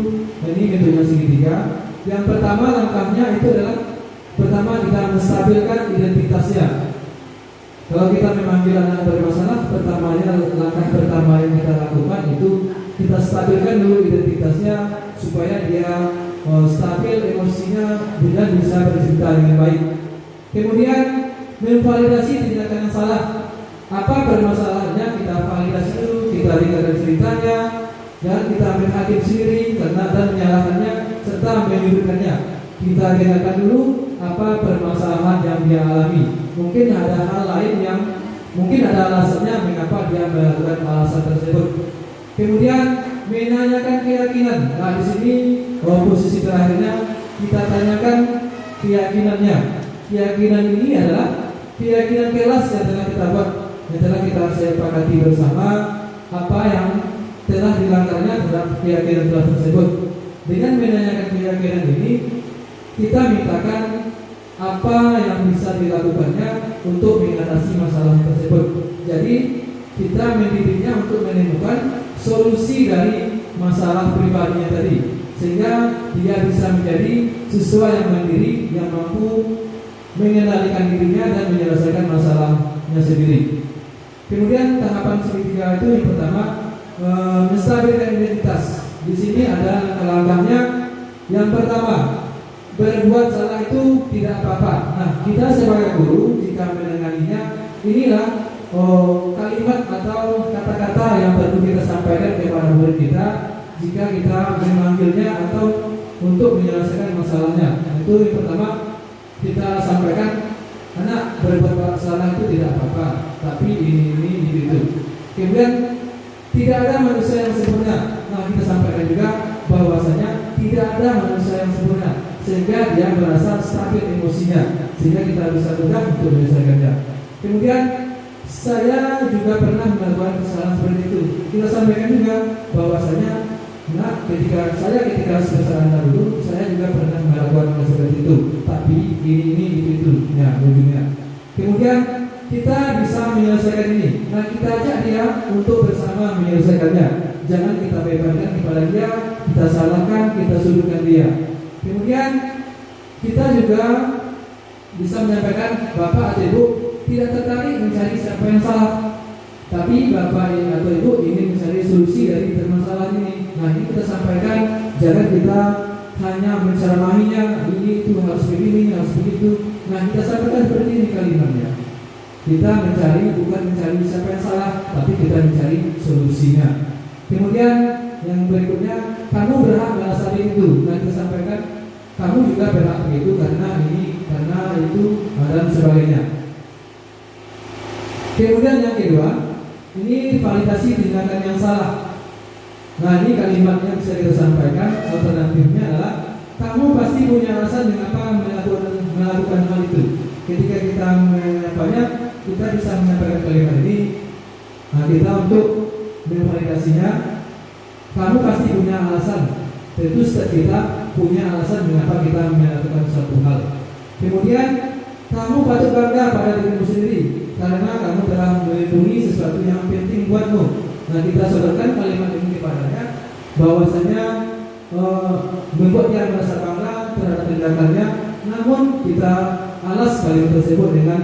ini metode segitiga. Yang pertama langkahnya itu adalah pertama kita menstabilkan identitasnya. Kalau kita memanggil anak bermasalah, langkah pertama yang kita lakukan itu kita stabilkan dulu identitasnya supaya dia stabil emosinya dan bisa bercerita dengan baik. Kemudian memvalidasi tindakan yang salah. Apa permasalahannya, kita validasi dulu, kita dengarkan ceritanya, dan kita ambil hakim sendiri karena dan menyalahkannya serta menyudutkannya. Kita dengarkan dulu apa permasalahan yang dia alami. Mungkin ada hal lain yang mungkin ada alasannya mengapa dia melakukan alasan tersebut. Kemudian menanyakan keyakinan. Nah, di sini posisi terakhirnya kita tanyakan keyakinannya. Keyakinan ini adalah keyakinan kelas yang telah kita buat. yang telah kita sepakati bersama apa yang telah dilanggarnya terhadap keyakinan tersebut. Dengan menanyakan keyakinan ini, kita mintakan apa yang bisa dilakukannya untuk mengatasi masalah tersebut. Jadi kita mendidiknya untuk menemukan solusi dari masalah pribadinya tadi, sehingga dia bisa menjadi siswa yang mandiri, yang mampu mengendalikan dirinya dan menyelesaikan masalahnya sendiri. Kemudian tahapan segitiga itu yang pertama, menstabilkan identitas. Di sini ada langkah-langkahnya. Yang pertama, berbuat salah itu tidak apa-apa. Nah, kita sebagai guru jika mendengarnya, inilah kalimat atau kata-kata yang perlu kita sampaikan kepada murid kita jika kita memanggilnya atau untuk menyelesaikan masalahnya. Itu yang pertama kita sampaikan, anak berbuat salah itu tidak apa-apa, tapi ini itu. Kemudian tidak ada manusia yang sempurna. Nah, kita sampaikan juga bahwasanya tidak ada manusia yang sempurna, sehingga dia merasa stabil emosinya, sehingga kita bisa mudah untuk menyelesaikannya. Kemudian saya juga pernah melakukan kesalahan seperti itu. Kita sampaikan juga bahwasanya, nah, ketika sebesar Anda dulu, saya juga pernah melakukan hal seperti itu. Tapi ini itu, ya ujungnya. Kemudian kita bisa menyelesaikan ini. Nah, kita ajak dia untuk bersama menyelesaikannya. Jangan kita bebankan kepada dia, kita salahkan, kita sudutkan dia. Kemudian kita juga bisa menyampaikan, Bapak atau Ibu tidak tertarik mencari siapa yang salah, tapi Bapak atau Ibu ingin mencari solusi dari permasalahan ini. Nah, ini kita sampaikan, jangan kita hanya menceramahinya, ini itu harus begini, harus begitu. Nah, kita sampaikan seperti ini kalimatnya. Kita bukan mencari siapa yang salah, tapi kita mencari solusinya. Kemudian yang berikutnya, kamu berhak merasa itu. Nah, kita sampaikan, kamu juga berhak begitu karena ini, karena itu, dan sebagainya. Kemudian yang kedua, ini validasi tindakan yang salah. Nah, ini kalimat yang bisa kita sampaikan. Alternatifnya adalah, kamu pasti punya alasan mengapa melakukan hal itu. Ketika kita menyapanya, kita bisa menyampaikan kalimat ini. Nah, kita untuk memvalidasinya, kamu pasti punya alasan. Tentu setiap kita punya alasan mengapa kita melakukan suatu hal. Kemudian, kamu patut bangga pada dirimu sendiri karena kamu telah melindungi sesuatu yang penting buatmu. Nah, kita sodorkan kalimat ini kepadanya, bahwasanya membuat dia merasa bangga terhadap tindakannya. Namun kita alas kalimat tersebut dengan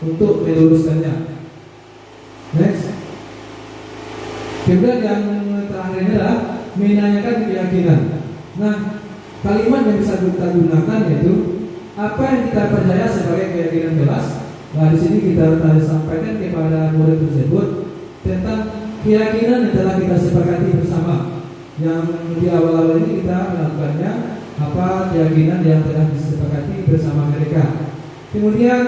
untuk meluruskannya. Next. Kemudian yang terakhir adalah menanyakan keyakinan. Nah, kalimat yang bisa kita gunakan yaitu apa yang kita percaya sebagai keyakinan jelas. Nah, di sini kita harus sampaikan kepada murid tersebut tentang keyakinan yang telah kita sepakati bersama. Yang di awal-awal ini kita melakukannya, apa keyakinan yang telah disepakati bersama mereka. Kemudian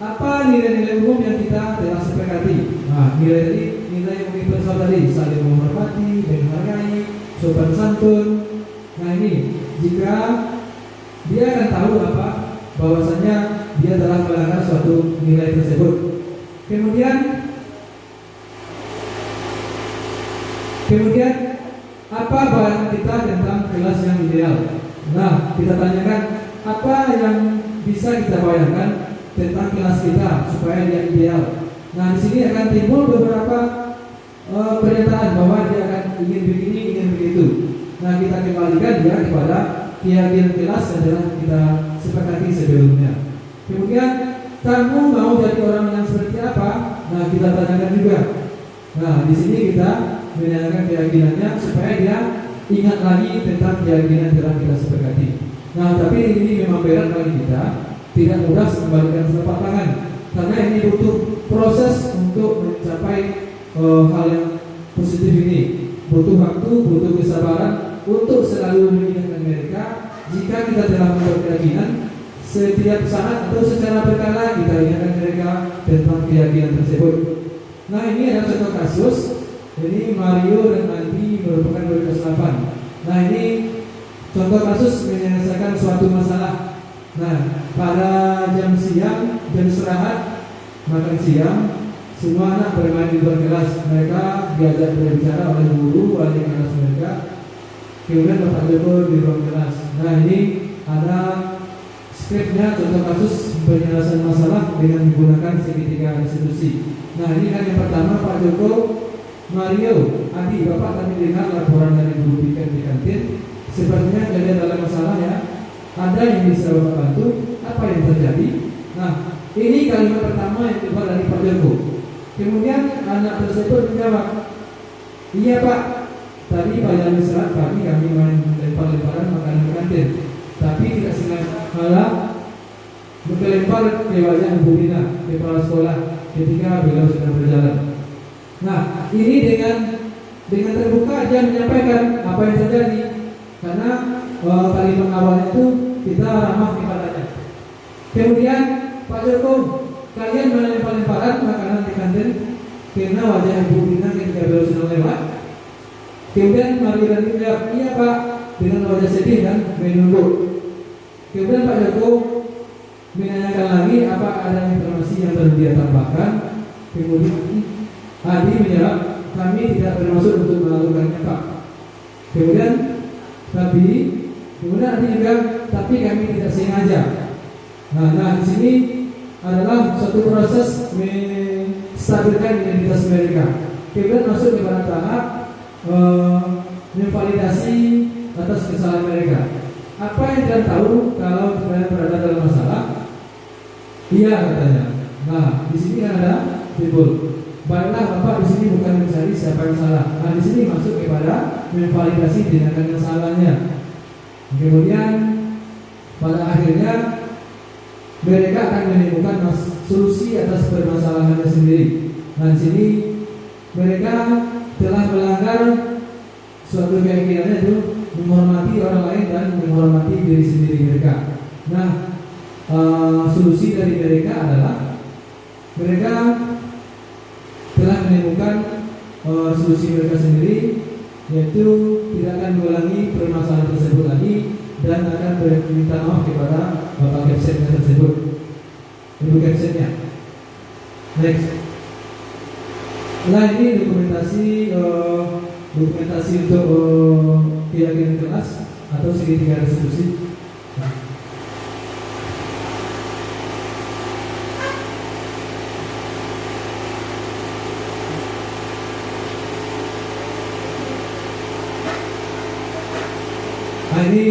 apa nilai-nilai umum yang kita telah sepakati. Nah, nilai yang universal tadi, saling menghormati, menghargai, sopan santun. Nah, ini jika dia akan tahu apa bahwasanya dia telah melanggar suatu nilai tersebut. Kemudian apa bayangan kita tentang kelas yang ideal? Nah, kita tanyakan apa yang bisa kita bayangkan tentang kelas kita supaya dia ideal. Nah, di sini akan timbul beberapa pernyataan bahwa dia akan ingin begini, ingin begitu. Nah, kita kembalikan dia kepada keyakinan kelas yang telah kita sepakati sebelumnya. Kemudian, kamu mau jadi orang yang seperti apa? Nah, kita tanyakan juga. Nah, di sini kita menanyakan keyakinannya supaya dia ingat lagi tentang keyakinan telah kita sepakati. Nah, tapi ini memang berat bagi kita, tidak mudah mengembalikan telapak tangan, karena ini butuh proses untuk mencapai hal yang positif ini. Butuh waktu, butuh kesabaran untuk selalu mengingatkan mereka. Jika kita telah membuat keyakinan, setiap saat atau secara berkala kita ingatkan mereka tentang keyakinan tersebut. Nah, ini adalah contoh kasus. Jadi Mario dan Andi merupakan murid kelas 8. Nah, ini contoh kasus menyelesaikan suatu masalah. Nah, pada jam siang, jam istirahat, makan siang, semua anak bermain di luar kelas. Mereka diajak berbicara oleh guru wali kelas mereka. Kemudian Bapak Joko di ruang kelas. Nah, ini ada skripnya contoh kasus penyelesaian masalah dengan menggunakan segitiga restitusi. Nah, ini kan yang pertama Pak Joko Mario Adi, Bapak tadi dengar laporan dari guru piket di kantin. Sepertinya kalian dalam masalah ya. Ada yang bisa Bapak bantu? Apa yang terjadi? Nah, ini kalimat pertama yang keluar dari Pak Joko. Kemudian anak tersebut menjawab, iya Pak, tadi Pak Jalan Serat pagi kami main lempar-lemparan makanan di kantin, tapi tidak sengaja melempar ke wajah Bu Rina, kepala sekolah, ketika beliau sedang berjalan. Nah, ini dengan terbuka dia menyampaikan apa yang terjadi, karena kalimat awalnya itu kita ramah kepadanya. Kemudian Pak Joko, kalian melempar-lemparan makanan di kantin karena wajah Ibu Rina ketika beliau sedang lewat. Kemudian Mario Dandi menjawab, iya Pak, dengan wajah sedih dan menunduk. Kemudian Pak Joko menanyakan lagi apa ada informasi yang perlu dia tambahkan. Kemudian Adi menjawab, kami tidak bermaksud untuk melakukannya Pak. Kemudian Adi juga, tapi kami tidak sengaja. Nah di sini adalah suatu proses menstabilkan identitas mereka. Kemudian masuk kepada tahap memvalidasi atas kesalahan mereka. Apa yang kalian tahu kalau kalian berada dalam masalah? Iya katanya. Nah di sini ada timbul. Baiklah Bapak di sini bukan mencari siapa yang salah. Nah di sini masuk kepada memvalidasi tindakan yang salahnya. Kemudian pada akhirnya mereka akan menemukan solusi atas permasalahannya sendiri. Nah di sini mereka telah melanggar suatu keyakinannya itu menghormati orang lain dan menghormati diri sendiri mereka. Nah solusi dari mereka adalah mereka telah menemukan solusi mereka sendiri, yaitu tidak akan mengulangi permasalahan tersebut lagi dan akan meminta maaf kepada Bapak Kapsennya tersebut, Ibu Kapsennya. Next. Nah ini dokumentasi untuk keyakinan kelas atau segitiga restitusi. Nah ini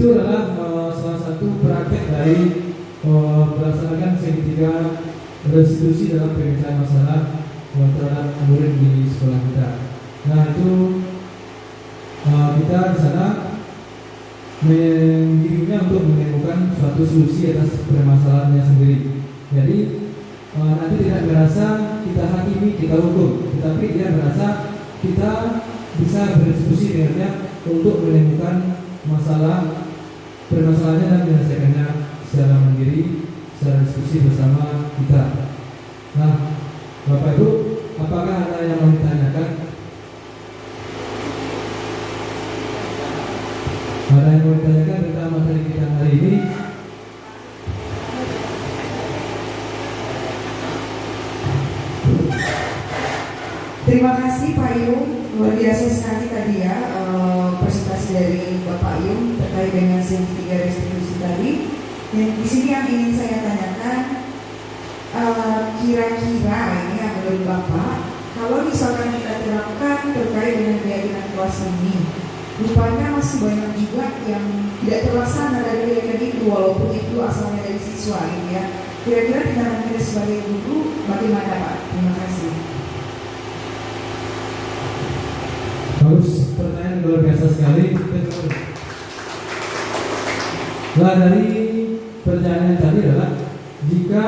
itu adalah salah satu praktek dari melaksanakan segitiga restitusi dalam penyelesaian masalah terhadap murid di sekolah kita. Nah itu kita di sana mengirimnya untuk menemukan suatu solusi atas permasalahannya sendiri. Jadi nanti tidak merasa kita hakimi, kita hukum, tetapi dia merasa kita bisa berdiskusi dengannya untuk menemukan permasalahannya dan menyelesaikannya secara mandiri, secara diskusi bersama kita. Nah, Bapak Ibu, apakah ada yang mau ditanyakan? Ada yang mau ditanyakan tentang materi kita hari ini? Terima kasih Pak Yung, luar biasa sekali tadi ya presentasi dari Bapak Yung terkait dengan segitiga restitusi tadi. Dan di sini yang ingin saya tanyakan, kira-kira ini yang menurut Bapak, kalau misalkan kita terapkan terkait dengan keyakinan kelas ini, rupanya masih banyak juga yang tidak terlaksana dari keyakinan itu, walaupun itu asalnya dari siswa gitu ya. Kira-kira kita sebagai guru bagaimana Pak? Terima kasih. Bagus, pertanyaan luar biasa sekali. Nah, dari pertanyaan tadi adalah jika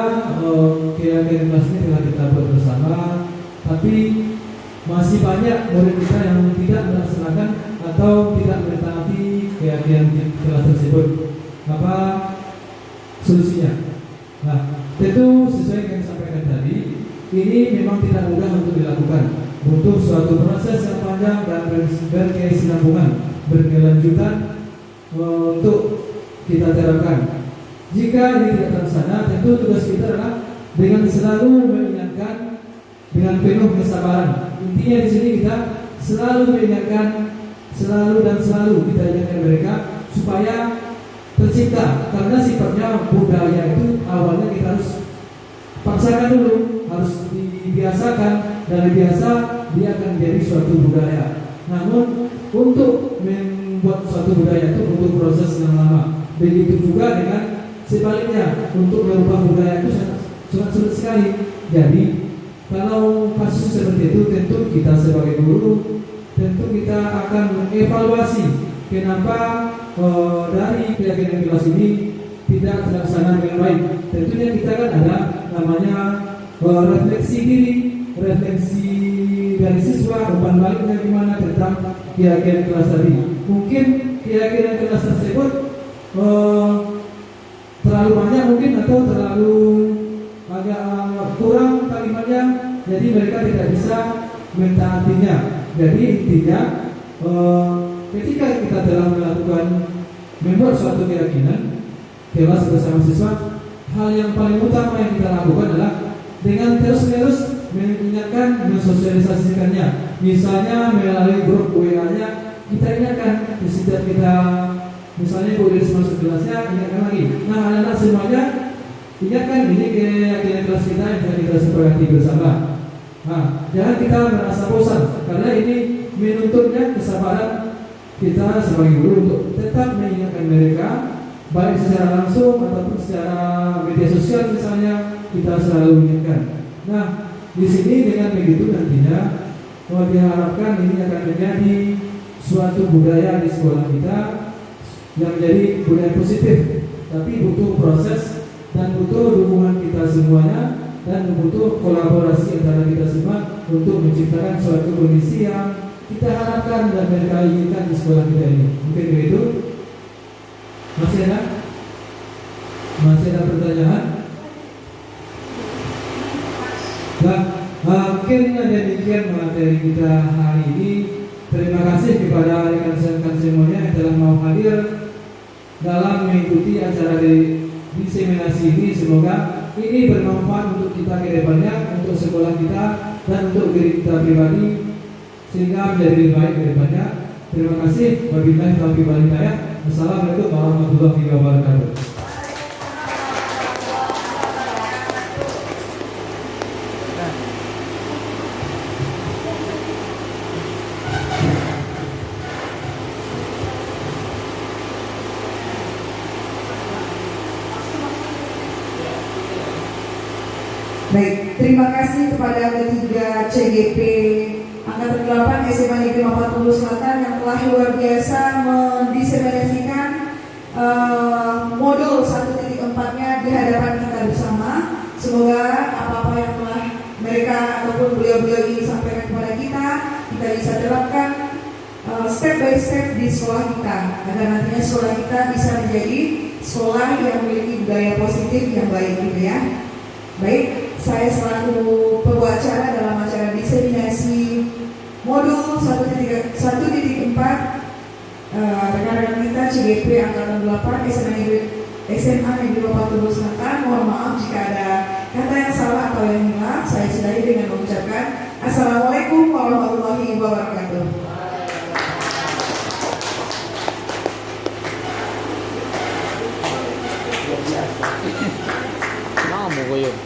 keyakinan kelas ini telah kita buat bersama, tapi masih banyak murid kita yang tidak melaksanakan atau tidak mentaati keyakinan kelas tersebut, apa solusinya? Nah, tentu sesuai yang disampaikan tadi, ini memang tidak mudah untuk dilakukan. Butuh suatu proses yang panjang dan berkesinambungan, berkelanjutan untuk kita terapkan. Jika ini tidak terlaksana, tentu tugas kita adalah dengan selalu mengingatkan dengan penuh kesabaran. Intinya di sini kita selalu mengingatkan, selalu kita ingatkan mereka supaya tercipta, karena sifatnya budaya itu awalnya kita harus paksakan dulu, harus dibiasakan. Dari biasa dia akan menjadi suatu budaya. Namun untuk membuat suatu budaya itu butuh proses yang lama. Begitu juga dengan sebaliknya, untuk merubah budaya itu sangat sulit sekali. Jadi kalau kasus seperti itu, tentu kita sebagai guru, tentu kita akan mengevaluasi kenapa dari keyakinan kelas ini tidak terlaksana dengan baik. Tentunya kita kan ada namanya refleksi diri, refleksi dari siswa, umpan baliknya gimana tentang keyakinan kelas tadi. Mungkin keyakinan kelas tersebut terlalu banyak mungkin, atau terlalu agak kurang kalimatnya, jadi mereka tidak bisa mentaatinya. Jadi intinya ketika kita telah melakukan membuat suatu keyakinan kelas bersama siswa, hal yang paling utama yang kita lakukan adalah dengan terus-menerus mengingatkan, mensosialisasikannya. Misalnya melalui grup WA-nya, kita ingatkan di setiap kita, misalnya Bu Iris masuk kelasnya, ingatkan lagi. Nah, anak-anak semuanya ingatkan, ini keyakinan kelas kita yang telah kita sepakati bersama. Nah, jangan kita merasa bosan, karena ini menuntutnya kesabaran kita sebagai guru untuk tetap mengingatkan mereka, baik secara langsung ataupun secara media sosial misalnya, kita selalu ingatkan. Nah, di sini dengan begitu nantinya diharapkan ini akan menjadi suatu budaya di sekolah kita yang menjadi budaya positif. Tapi butuh proses dan butuh dukungan kita semuanya, dan butuh kolaborasi antara kita semua untuk menciptakan suatu kondisi yang kita harapkan dan mereka inginkan di sekolah kita ini. Mungkin begitu. Masih ada pertanyaan? Nah, mungkin demikian materi kita hari ini. Terima kasih kepada rekan-rekan semuanya yang telah mau hadir dalam mengikuti acara diseminasi ini. Semoga ini bermanfaat untuk kita ke depannya, untuk sekolah kita dan untuk diri kita pribadi, sehingga menjadi lebih baik ke depannya. Terima kasih. Wabillahi taufiq wal hidayah. Wassalamualaikum warahmatullahi wabarakatuh. Baik, terima kasih kepada ketiga CGP Angkatan 8 SMA Negeri 40 Selatan yang telah luar biasa mendiseminasikan modul 1.4-nya di hadapan kita bersama. Semoga apa-apa yang telah mereka ataupun beliau-beliau ini sampaikan kepada kita bisa terapkan step by step di sekolah kita, agar nantinya sekolah kita bisa menjadi sekolah yang memiliki budaya positif yang baik gitu ya. Baik, saya selaku pembawa acara dalam acara diseminasi modul 1.4 rekan-rekan kita CGP Angkatan 8 SMA Negeri 40 Selatan, mohon maaf jika ada kata yang salah atau yang hilang. Saya sudahi dengan mengucapkan Assalamualaikum warahmatullahi wabarakatuh. Mau ko yun.